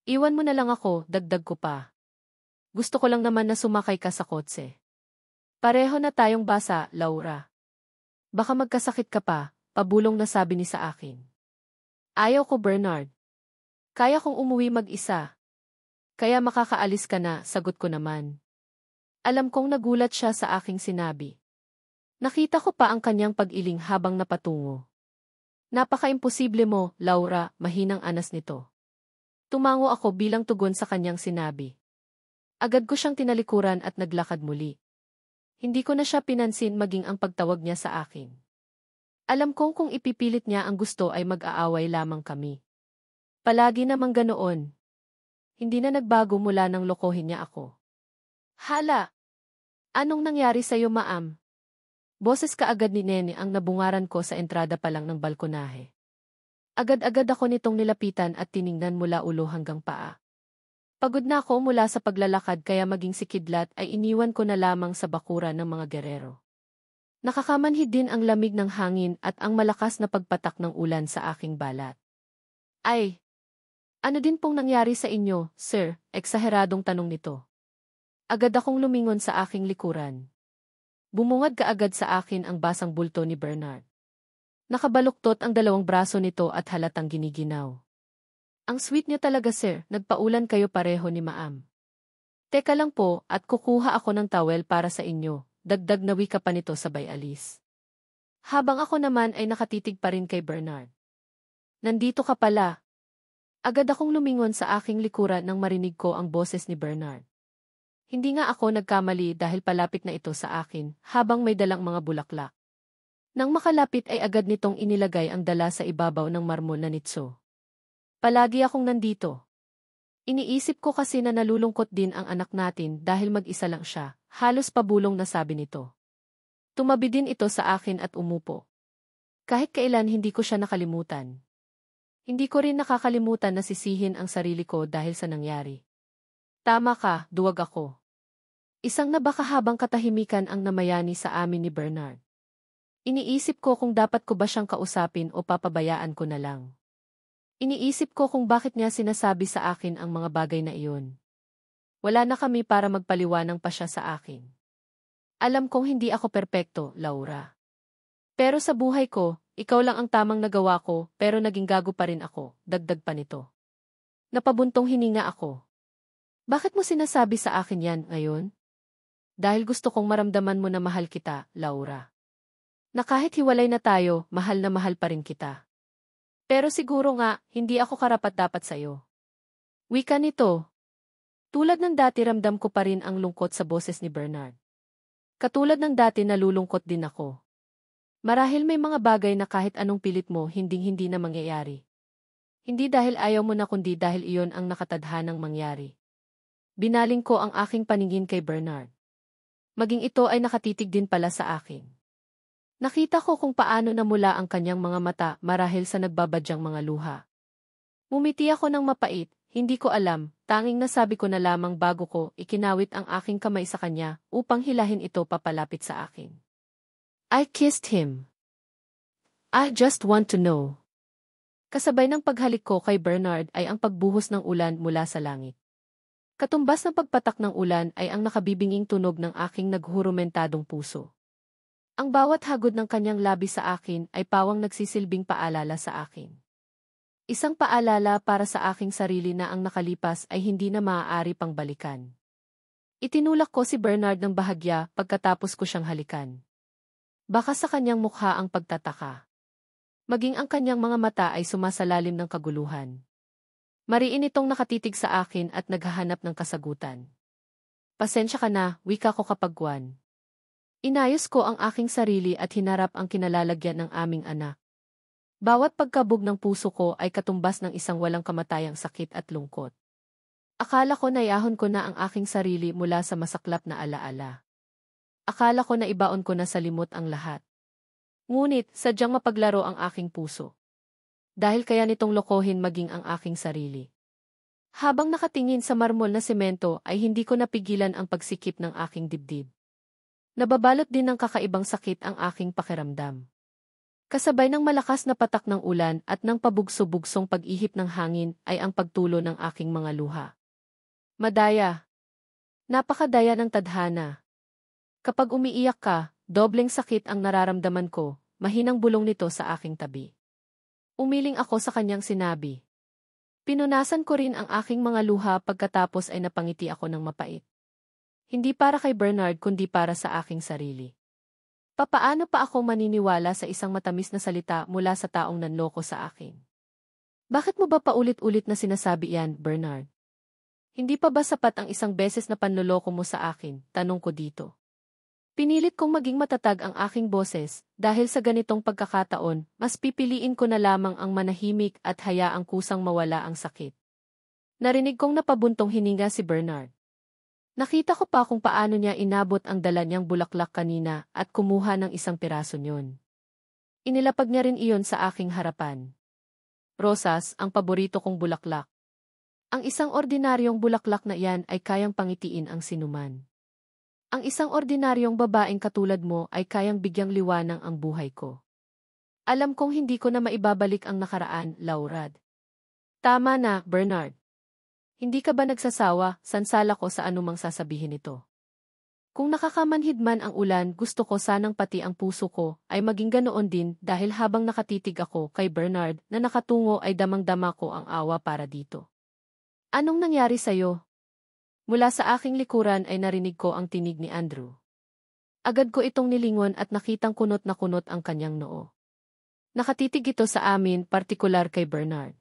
Iwan mo na lang ako, dagdag ko pa. Gusto ko lang naman na sumakay ka sa kotse. Pareho na tayong basa, Laura. Baka magkasakit ka pa, pabulong na sabi ni sa akin. Ayaw ko, Bernard. Kaya kong umuwi mag-isa. Kaya makakaalis ka na, sagot ko naman. Alam kong nagulat siya sa aking sinabi. Nakita ko pa ang kanyang pag-iling habang napatungo. Napaka-imposible mo, Laura, mahinang anas nito. Tumango ako bilang tugon sa kanyang sinabi. Agad ko siyang tinalikuran at naglakad muli. Hindi ko na siya pinansin maging ang pagtawag niya sa akin. Alam kong kung ipipilit niya ang gusto ay mag-aaway lamang kami. Palagi namang ganoon. Hindi na nagbago mula nang lokohin niya ako. Hala! Anong nangyari sa'yo, Maam? Boses kaagad ni Nene ang nabungaran ko sa entrada pa lang ng balkonahe. Agad-agad ako nitong nilapitan at tiningnan mula ulo hanggang paa. Pagod na ako mula sa paglalakad kaya maging si Kidlat ay iniwan ko na lamang sa bakuran ng mga gerero. Nakakamanhid din ang lamig ng hangin at ang malakas na pagpatak ng ulan sa aking balat. Ay! Ano din pong nangyari sa inyo, sir? Eksaheradong tanong nito. Agad akong lumingon sa aking likuran. Bumungad kaagad sa akin ang basang bulto ni Bernard. Nakabaluktot ang dalawang braso nito at halatang giniginaw. Ang sweet niyo talaga, sir. Nagpaulan kayo pareho ni Maam. Teka lang po at kukuha ako ng towel para sa inyo. Dagdag na wika pa nito sabay alis. Habang ako naman ay nakatitig pa rin kay Bernard. Nandito ka pala. Agad akong lumingon sa aking likuran nang marinig ko ang boses ni Bernard. Hindi nga ako nagkamali dahil palapit na ito sa akin habang may dalang mga bulaklak. Nang makalapit ay agad nitong inilagay ang dala sa ibabaw ng marmol na nitso. Palagi akong nandito. Iniisip ko kasi na nalulungkot din ang anak natin dahil mag-isa lang siya, halos pabulong na sabi nito. Tumabi din ito sa akin at umupo. Kahit kailan hindi ko siya nakalimutan. Hindi ko rin nakakalimutan na sisihin ang sarili ko dahil sa nangyari. Tama ka, duwag ako. Isang nabakahabang katahimikan ang namayani sa amin ni Bernard. Iniisip ko kung dapat ko ba siyang kausapin o papabayaan ko na lang. Iniisip ko kung bakit niya sinasabi sa akin ang mga bagay na iyon. Wala na kami para magpaliwanag pa siya sa akin. Alam kong hindi ako perpekto, Laura. Pero sa buhay ko, ikaw lang ang tamang nagawa ko pero naging gago pa rin ako, dagdag pa nito. Napabuntong hininga ako. Bakit mo sinasabi sa akin yan ngayon? Dahil gusto kong maramdaman mo na mahal kita, Laura. Na kahit hiwalay na tayo, mahal na mahal pa rin kita. Pero siguro nga, hindi ako karapat-dapat sa'yo. Wika nito. Tulad ng dati ramdam ko pa rin ang lungkot sa boses ni Bernard. Katulad ng dati nalulungkot din ako. Marahil may mga bagay na kahit anong pilit mo hinding-hindi na mangyayari. Hindi dahil ayaw mo na kundi dahil iyon ang nakatadhanang mangyari. Binaling ko ang aking paningin kay Bernard. Maging ito ay nakatitig din pala sa akin. Nakita ko kung paano namula ang kanyang mga mata marahil sa nagbabadyang mga luha. Mumiti ako ng mapait, hindi ko alam, tanging nasabi ko na lamang bago ko ikinawit ang aking kamay sa kanya upang hilahin ito papalapit sa akin. I kissed him. I just want to know. Kasabay ng paghalik ko kay Bernard ay ang pagbuhos ng ulan mula sa langit. Katumbas ng pagpatak ng ulan ay ang nakabibinging tunog ng aking naghurumentadong puso. Ang bawat hagod ng kanyang labi sa akin ay pawang nagsisilbing paalala sa akin. Isang paalala para sa aking sarili na ang nakalipas ay hindi na maaari pang balikan. Itinulak ko si Bernard ng bahagya pagkatapos ko siyang halikan. Baka sa kanyang mukha ang pagtataka. Maging ang kanyang mga mata ay sumasalalim ng kaguluhan. Mariin itong nakatitig sa akin at naghahanap ng kasagutan. Pasensya ka na, wika ko kapagwan. Inayos ko ang aking sarili at hinarap ang kinalalagyan ng aming anak. Bawat pagkabog ng puso ko ay katumbas ng isang walang kamatayang sakit at lungkot. Akala ko na iahon ko na ang aking sarili mula sa masaklap na alaala. Akala ko na ibaon ko na sa limot ang lahat. Ngunit, sadyang mapaglaro ang aking puso. Dahil kaya nitong lokohin maging ang aking sarili. Habang nakatingin sa marmol na semento ay hindi ko napigilan ang pagsikip ng aking dibdib. Nababalot din ng kakaibang sakit ang aking pakiramdam. Kasabay ng malakas na patak ng ulan at ng pabugso-bugsong pag-ihip ng hangin ay ang pagtulo ng aking mga luha. Madaya. Napakadaya ng tadhana. Kapag umiiyak ka, dobleng sakit ang nararamdaman ko, mahinang bulong nito sa aking tabi. Umiling ako sa kanyang sinabi. Pinunasan ko rin ang aking mga luha pagkatapos ay napangiti ako ng mapait. Hindi para kay Bernard kundi para sa aking sarili. Papaano pa ako maniniwala sa isang matamis na salita mula sa taong nanloko sa akin? Bakit mo ba paulit-ulit na sinasabi yan, Bernard? Hindi pa ba sapat ang isang beses na panloloko mo sa akin? Tanong ko dito. Pinilit kong maging matatag ang aking boses, dahil sa ganitong pagkakataon, mas pipiliin ko na lamang ang manahimik at hayaang kusang mawala ang sakit. Narinig kong napabuntong hininga si Bernard. Nakita ko pa kung paano niya inabot ang dala niyang bulaklak kanina at kumuha ng isang piraso niyon. Inilapag niya rin iyon sa aking harapan. Rosas, ang paborito kong bulaklak. Ang isang ordinaryong bulaklak na iyan ay kayang pangitiin ang sinuman. Ang isang ordinaryong babaeng katulad mo ay kayang bigyang liwanang ang buhay ko. Alam kong hindi ko na maibabalik ang nakaraan, Laurad. Tama na, Bernard. Hindi ka ba nagsasawa, sansala ko sa anumang sasabihin ito. Kung nakakamanhid man ang ulan, gusto ko sanang pati ang puso ko ay maging ganoon din dahil habang nakatitig ako kay Bernard na nakatungo ay damang-dama ko ang awa para dito. Anong nangyari sa'yo? Mula sa aking likuran ay narinig ko ang tinig ni Andrew. Agad ko itong nilingon at nakitang kunot na kunot ang kanyang noo. Nakatitig ito sa amin, partikular kay Bernard.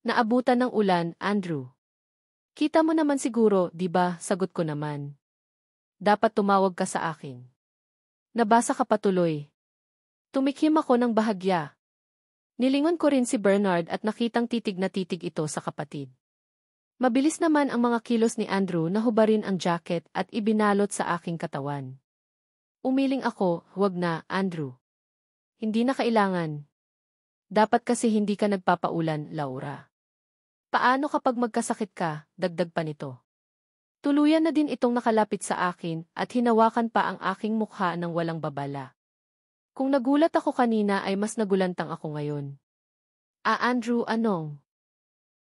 Naabutan ng ulan, Andrew. Kita mo naman siguro, di ba? Sagot ko naman. Dapat tumawag ka sa akin. Nabasa ka patuloy. Tumikhim ako ng bahagya. Nilingon ko rin si Bernard at nakitang titig na titig ito sa kapatid. Mabilis naman ang mga kilos ni Andrew na hubarin ang jacket at ibinalot sa aking katawan. Umiling ako, huwag na, Andrew. Hindi na kailangan. Dapat kasi hindi ka nagpapaulan, Laura. Paano kapag magkasakit ka, dagdag pa nito. Tuluyan na din itong nakalapit sa akin at hinawakan pa ang aking mukha ng walang babala. Kung nagulat ako kanina ay mas nagulantang ako ngayon. Andrew, anong?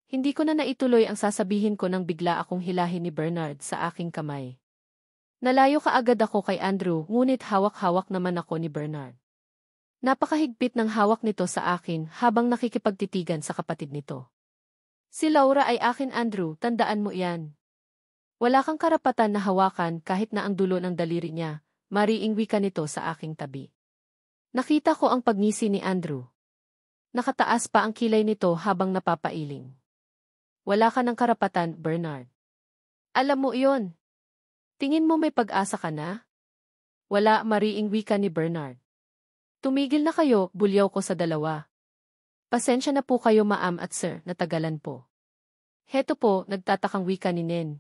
Hindi ko na naituloy ang sasabihin ko nang bigla akong hilahin ni Bernard sa aking kamay. Nalayo kaagad ako kay Andrew ngunit hawak-hawak naman ako ni Bernard. Napakahigpit ng hawak nito sa akin habang nakikipagtitigan sa kapatid nito. Si Laura ay akin, Andrew, tandaan mo iyan. Wala kang karapatan na hawakan kahit na ang dulo ng daliri niya, mariing wika nito sa aking tabi. Nakita ko ang pagngisi ni Andrew. Nakataas pa ang kilay nito habang napapailing. Wala ka ng karapatan, Bernard. Alam mo iyon. Tingin mo may pag-asa ka na? Wala, mariing wika ni Bernard. Tumigil na kayo, bulyaw ko sa dalawa. Pasensya na po kayo, ma'am at sir, natagalan po. Heto po, nagtatakang wika ni Nen.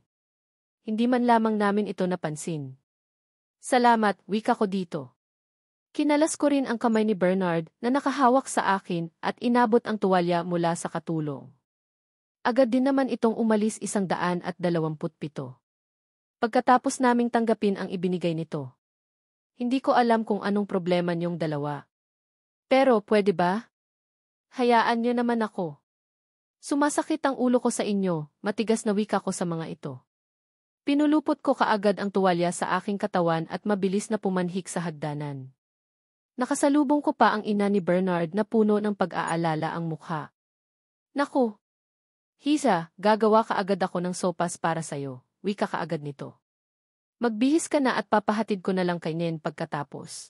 Hindi man lamang namin ito napansin. Salamat, wika ko dito. Kinalas ko rin ang kamay ni Bernard na nakahawak sa akin at inabot ang tuwalya mula sa katulong. Agad din naman itong umalis 127. Pagkatapos naming tanggapin ang ibinigay nito. Hindi ko alam kung anong problema niyong dalawa. Pero pwede ba? Hayaan niyo naman ako. Sumasakit ang ulo ko sa inyo, matigas na wika ko sa mga ito. Pinulupot ko kaagad ang tuwalya sa aking katawan at mabilis na pumanhik sa hagdanan. Nakasalubong ko pa ang ina ni Bernard na puno ng pag-aalala ang mukha. Naku! Hisa, gagawa kaagad ako ng sopas para sayo, wika kaagad nito. Magbihis ka na at papahatid ko na lang kay Nen pagkatapos.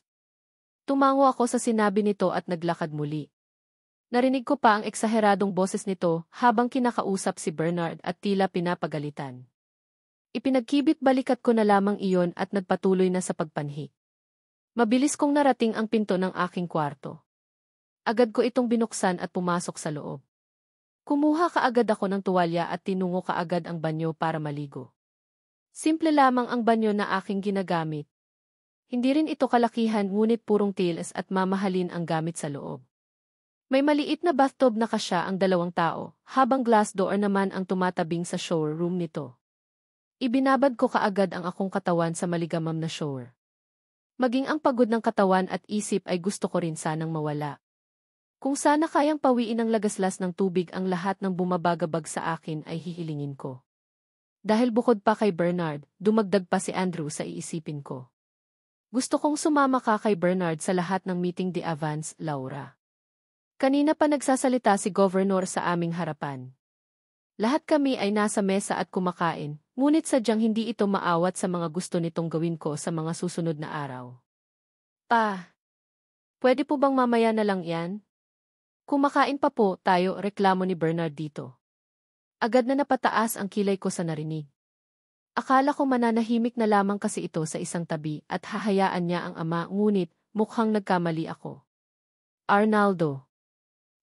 Tumango ako sa sinabi nito at naglakad muli. Narinig ko pa ang eksaheradong boses nito habang kinakausap si Bernard at tila pinapagalitan. Ipinagkibit balikat ko na lamang iyon at nagpatuloy na sa pagpanhik. Mabilis kong narating ang pinto ng aking kwarto. Agad ko itong binuksan at pumasok sa loob. Kumuha kaagad ako ng tuwalya at tinungo kaagad ang banyo para maligo. Simple lamang ang banyo na aking ginagamit. Hindi rin ito kalakihan ngunit purong tiles at mamahalin ang gamit sa loob. May maliit na bathtub na kasya ang 2 tao, habang glass door naman ang tumatabing sa shower room nito. Ibinabad ko kaagad ang akong katawan sa maligamam na shower. Maging ang pagod ng katawan at isip ay gusto ko rin sanang mawala. Kung sana kayang pawiin ng lagaslas ng tubig ang lahat ng bumabagabag sa akin ay hihilingin ko. Dahil bukod pa kay Bernard, dumagdag pa si Andrew sa iisipin ko. Gusto kong sumama ka kay Bernard sa lahat ng meeting de avance, Laura. Kanina pa nagsasalita si Governor sa aming harapan. Lahat kami ay nasa mesa at kumakain, ngunit sadyang hindi ito maawat sa mga gusto nitong gawin ko sa mga susunod na araw. Pa, pwede po bang mamaya na lang yan? Kumakain pa po tayo, reklamo ni Bernard dito. Agad na napataas ang kilay ko sa narinig. Akala ko mananahimik na lamang kasi ito sa isang tabi at hahayaan niya ang ama, ngunit mukhang nagkamali ako. Arnaldo.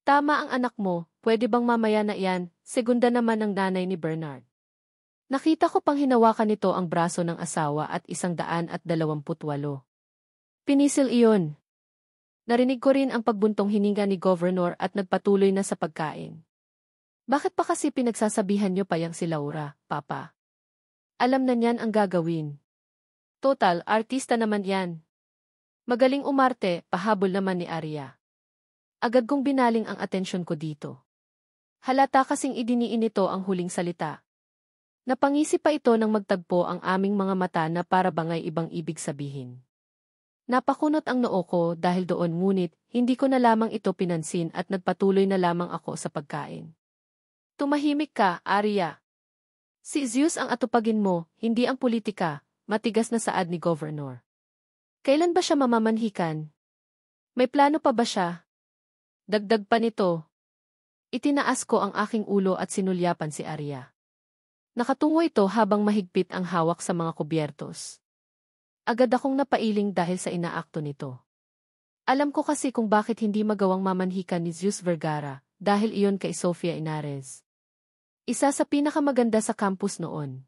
Tama ang anak mo, pwede bang mamaya na yan, segunda naman ang nanay ni Bernard. Nakita ko pang hinawakan nito ang braso ng asawa at 128. Pinisil iyon. Narinig ko rin ang pagbuntong hininga ni Governor at nagpatuloy na sa pagkain. Bakit pa kasi pinagsasabihan niyo pa yang si Laura, Papa? Alam na niyan ang gagawin. Total, artista naman yan. Magaling umarte, pahabol naman ni Arya. Agad kong binaling ang atensyon ko dito. Halata kasing idiniin nito ang huling salita. Napangisi pa ito nang magtagpo ang aming mga mata na para bangay ibang ibig sabihin. Napakunot ang noo ko dahil doon, ngunit hindi ko na lamang ito pinansin at nagpatuloy na lamang ako sa pagkain. Tumahimik ka, Arya. Si Zeus ang atupagin mo, hindi ang politika, matigas na saad ni Governor. Kailan ba siya mamamanhikan? May plano pa ba siya? Dagdag pa nito. Itinaas ko ang aking ulo at sinulyapan si Arya. Nakatungo ito habang mahigpit ang hawak sa mga kubyertos. Agad akong napailing dahil sa inaakto nito. Alam ko kasi kung bakit hindi magawang mamanhikan ni Zeus Vergara, dahil iyon kay Sofia Inares. Isa sa pinakamaganda sa campus noon.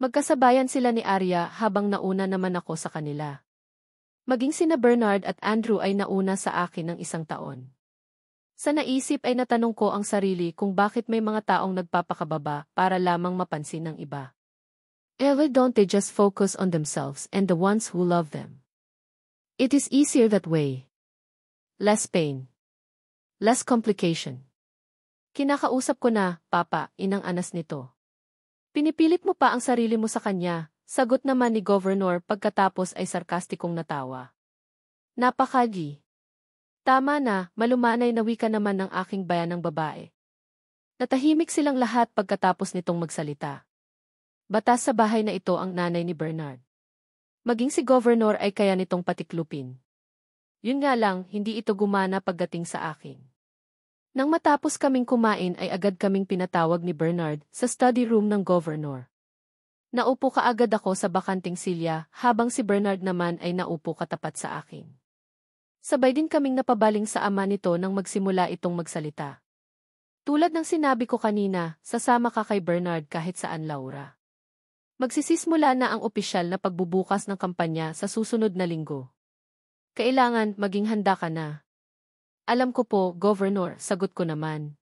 Magkasabayan sila ni Arya habang nauna naman ako sa kanila. Maging sina Bernard at Andrew ay nauna sa akin ng 1 taon. Sa naisip ay natanong ko ang sarili kung bakit may mga taong nagpapakababa para lamang mapansin ng iba. Why don't they just focus on themselves and the ones who love them? It is easier that way. Less pain. Less complication. Kinakausap ko na, Papa, inang anas nito. Pinipilit mo pa ang sarili mo sa kanya, sagot naman ni Governor pagkatapos ay sarkastikong natawa. Napakagi. Tama na, malumanay na wika naman ng aking bayanang babae. Natahimik silang lahat pagkatapos nitong magsalita. Batas sa bahay na ito ang nanay ni Bernard. Maging si Governor ay kaya nitong patiklupin. Yun nga lang, hindi ito gumana pagdating sa akin. Nang matapos kaming kumain ay agad kaming pinatawag ni Bernard sa study room ng Governor. Naupo kaagad ako sa bakanting silya habang si Bernard naman ay naupo katapat sa akin. Sabay din kaming napabaling sa ama nito nang magsimula itong magsalita. Tulad ng sinabi ko kanina, sasama ka kay Bernard kahit saan, Laura. Magsisimula na ang opisyal na pagbubukas ng kampanya sa susunod na linggo. Kailangan maging handa ka na. Alam ko po, Governor, sagot ko naman.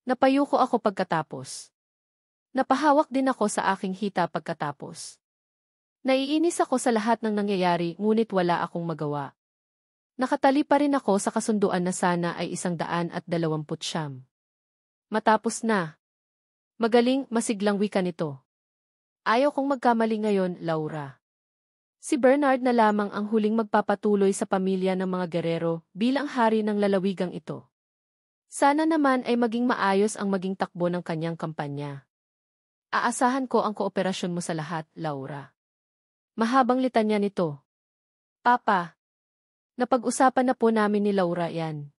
Napayuko ako pagkatapos. Napahawak din ako sa aking hita pagkatapos. Naiinis ako sa lahat ng nangyayari, ngunit wala akong magawa. Nakatali pa rin ako sa kasunduan na sana ay 129. Matapos na. Magaling, masiglang wika nito. Ayaw kong magkamali ngayon, Laura. Si Bernard na lamang ang huling magpapatuloy sa pamilya ng mga Guerrero bilang hari ng lalawigang ito. Sana naman ay maging maayos ang maging takbo ng kanyang kampanya. Aasahan ko ang kooperasyon mo sa lahat, Laura. Mahabang litanya nito. Papa, napag-usapan na po namin ni Laura yan.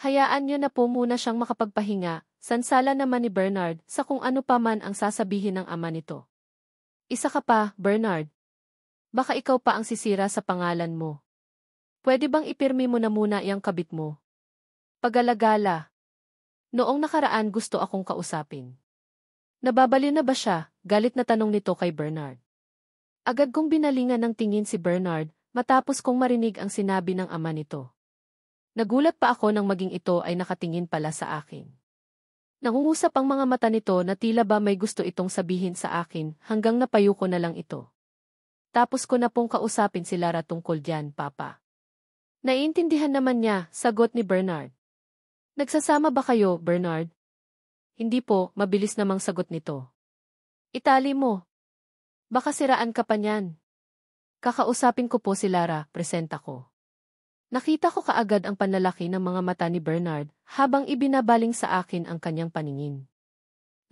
Hayaan niyo na po muna siyang makapagpahinga, sansala naman ni Bernard sa kung ano pa man ang sasabihin ng ama nito. Isa ka pa, Bernard. Baka ikaw pa ang sisira sa pangalan mo. Pwede bang ipirmi mo na muna iyang kabit mo? Pagalagala. Noong nakaraan gusto akong kausapin. Nababaliw na ba siya? Galit na tanong nito kay Bernard. Agad kong binalingan ng tingin si Bernard matapos kong marinig ang sinabi ng ama nito. Nagulat pa ako nang maging ito ay nakatingin pala sa akin. Nangungusap ang mga mata nito na tila ba may gusto itong sabihin sa akin hanggang napayuko na lang ito. Tapos ko na pong kausapin si Lara tungkol diyan, Papa. Naiintindihan naman niya, sagot ni Bernard. Nagsasama ba kayo, Bernard? Hindi po, mabilis namang sagot nito. Itali mo. Baka siraan ka pa niyan. Kakausapin ko po si Lara, presenta ko. Nakita ko kaagad ang panlalaki ng mga mata ni Bernard habang ibinabaling sa akin ang kanyang paningin.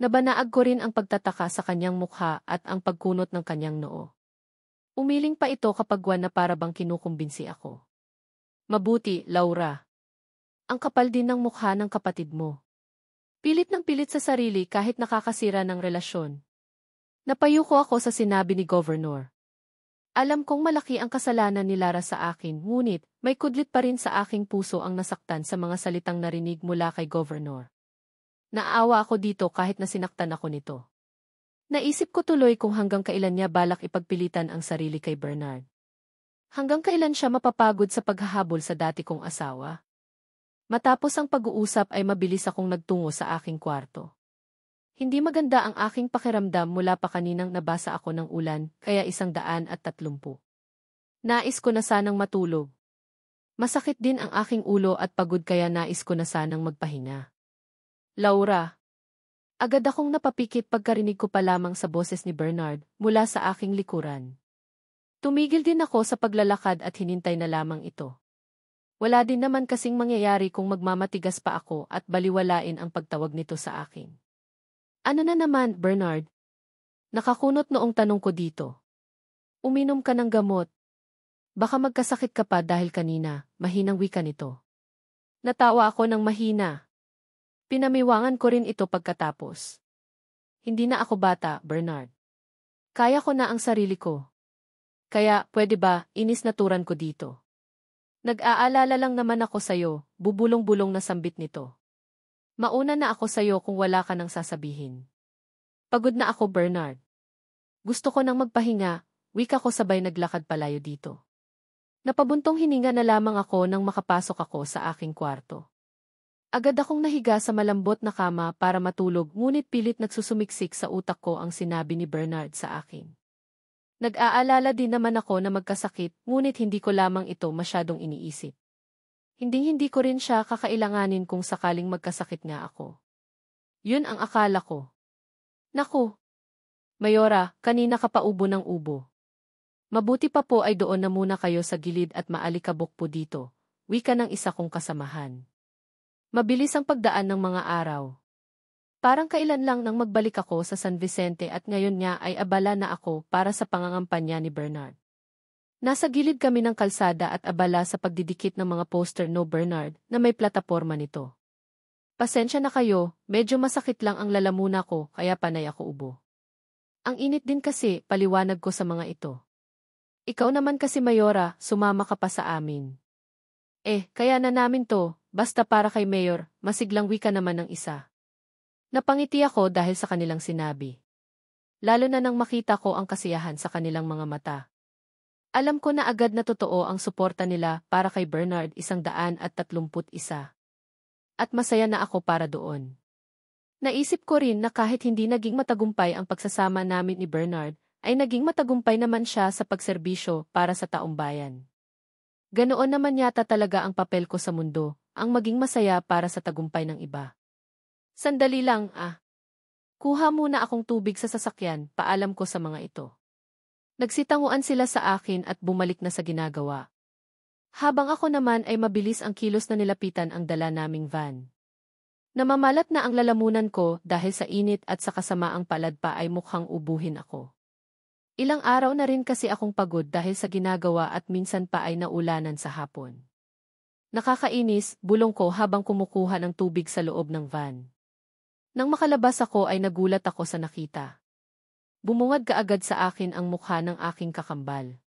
Nabanaag ko rin ang pagtataka sa kanyang mukha at ang pagkunot ng kanyang noo. Umiling pa ito kapag na para bang kinukumbinsi ako. Mabuti, Laura. Ang kapal din ng mukha ng kapatid mo. Pilit ng pilit sa sarili kahit nakakasira ng relasyon. Napayuko ako sa sinabi ni Governor. Alam kong malaki ang kasalanan ni Lara sa akin, ngunit may kudlit pa rin sa aking puso ang nasaktan sa mga salitang narinig mula kay Governor. Naawa ako dito kahit na sinaktan ako nito. Naisip ko tuloy kung hanggang kailan niya balak ipagpilitan ang sarili kay Bernard. Hanggang kailan siya mapapagod sa paghahabol sa dati kong asawa. Matapos ang pag-uusap ay mabilis akong nagtungo sa aking kwarto. Hindi maganda ang aking pakiramdam mula pa kaninang nabasa ako ng ulan, kaya 130. Nais ko na sanang matulog. Masakit din ang aking ulo at pagod kaya nais ko na sanang magpahinga. Laura. Agad akong napapikit pagkarinig ko pa lamang sa boses ni Bernard mula sa aking likuran. Tumigil din ako sa paglalakad at hinintay na lamang ito. Wala din naman kasing mangyayari kung magmamatigas pa ako at baliwalain ang pagtawag nito sa akin. Ano na naman, Bernard? Nakakunot noong tanong ko dito. Uminom ka ng gamot. Baka magkasakit ka pa dahil kanina, mahinang wika nito. Natawa ako ng mahina. Pinamiwangan ko rin ito pagkatapos. Hindi na ako bata, Bernard. Kaya ko na ang sarili ko. Kaya, pwede ba, inis naturan ko dito. Nag-aalala lang naman ako sa'yo, bubulong-bulong na sambit nito. Mauna na ako sa'yo kung wala ka nang sasabihin. Pagod na ako, Bernard. Gusto ko nang magpahinga, wika ko sabay naglakad palayo dito. Napabuntong hininga na lamang ako nang makapasok ako sa aking kwarto. Agad akong nahiga sa malambot na kama para matulog ngunit pilit nagsusumiksik sa utak ko ang sinabi ni Bernard sa akin. Nag-aalala din naman ako na magkasakit ngunit hindi ko lamang ito masyadong iniisip. Hindi ko rin siya kakailanganin kung sakaling magkasakit nga ako. Yun ang akala ko. Naku! Mayora, kanina ka pa ubo ng ubo. Mabuti pa po ay doon na muna kayo sa gilid at maalikabok po dito, wika ng isa kong kasamahan. Mabilis ang pagdaan ng mga araw. Parang kailan lang nang magbalik ako sa San Vicente at ngayon nga ay abala na ako para sa pangangampanya ni Bernard. Nasa gilid kami ng kalsada at abala sa pagdidikit ng mga poster no Bernard na may plataporma nito. Pasensya na kayo, medyo masakit lang ang lalamuna ko kaya panay ako ubo. Ang init din kasi, paliwanag ko sa mga ito. Ikaw naman kasi Mayora, sumama ka pa sa amin. Kaya na namin to, basta para kay Mayor, masiglang wika naman ng isa. Napangiti ako dahil sa kanilang sinabi. Lalo na nang makita ko ang kasiyahan sa kanilang mga mata. Alam ko na agad na totoo ang suporta nila para kay Bernard 131. At masaya na ako para doon. Naisip ko rin na kahit hindi naging matagumpay ang pagsasama namin ni Bernard, ay naging matagumpay naman siya sa pagserbisyo para sa taong bayan. Ganoon naman yata talaga ang papel ko sa mundo, ang maging masaya para sa tagumpay ng iba. Sandali lang, Kuha muna akong tubig sa sasakyan, paalam ko sa mga ito. Nagsitanguan sila sa akin at bumalik na sa ginagawa. Habang ako naman ay mabilis ang kilos na nilapitan ang dala naming van. Namamalat na ang lalamunan ko dahil sa init at sa kasamaang palad pa ay mukhang ubuhin ako. Ilang araw na rin kasi akong pagod dahil sa ginagawa at minsan pa ay naulanan sa hapon. Nakakainis, bulong ko habang kumukuha ng tubig sa loob ng van. Nang makalabas ako ay nagulat ako sa nakita. Bumungad kaagad sa akin ang mukha ng aking kakambal.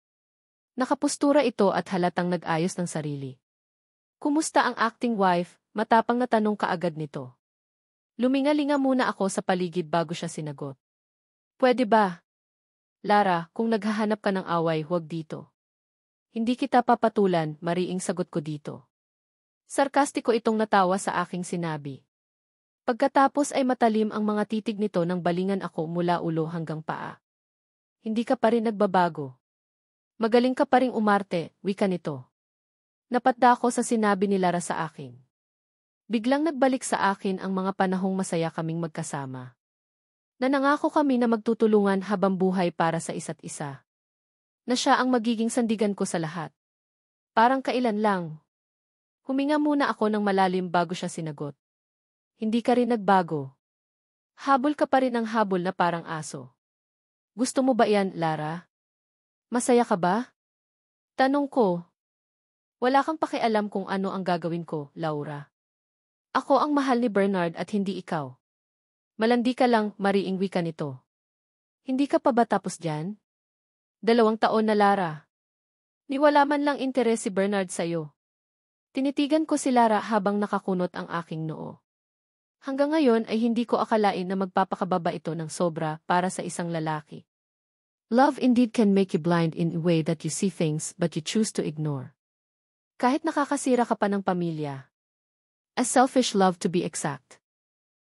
Nakapustura ito at halatang nag-ayos ng sarili. Kumusta ang acting wife? Matapang na tanong kaagad nito. Lumingalinga muna ako sa paligid bago siya sinagot. Pwede ba? Lara, kung naghahanap ka ng away, huwag dito. Hindi kita papatulan, mariing sagot ko dito. Sarkastiko itong natawa sa aking sinabi. Pagkatapos ay matalim ang mga titig nito nang balingan ako mula ulo hanggang paa. Hindi ka pa rin nagbabago. Magaling ka pa ring umarte, wika nito. Napadda ako sa sinabi ni Lara sa akin. Biglang nagbalik sa akin ang mga panahong masaya kaming magkasama. Na nangako kami na magtutulungan habang buhay para sa isa't isa. Na siya ang magiging sandigan ko sa lahat. Parang kailan lang. Huminga muna ako ng malalim bago siya sinagot. Hindi ka rin nagbago. Habol ka pa rin ng habol na parang aso. Gusto mo ba yan, Lara? Masaya ka ba? Tanong ko. Wala kang pakialam kung ano ang gagawin ko, Laura. Ako ang mahal ni Bernard at hindi ikaw. Malandi ka lang, mariing wika nito. Hindi ka pa ba tapos dyan? 2 taon na, Lara. Ni wala man lang interes si Bernard sa'yo. Tinitigan ko si Lara habang nakakunot ang aking noo. Hanggang ngayon ay hindi ko akalain na magpapakababa ito ng sobra para sa isang lalaki. Love indeed can make you blind in a way that you see things but you choose to ignore. Kahit nakakasira ka pa ng pamilya. A selfish love to be exact.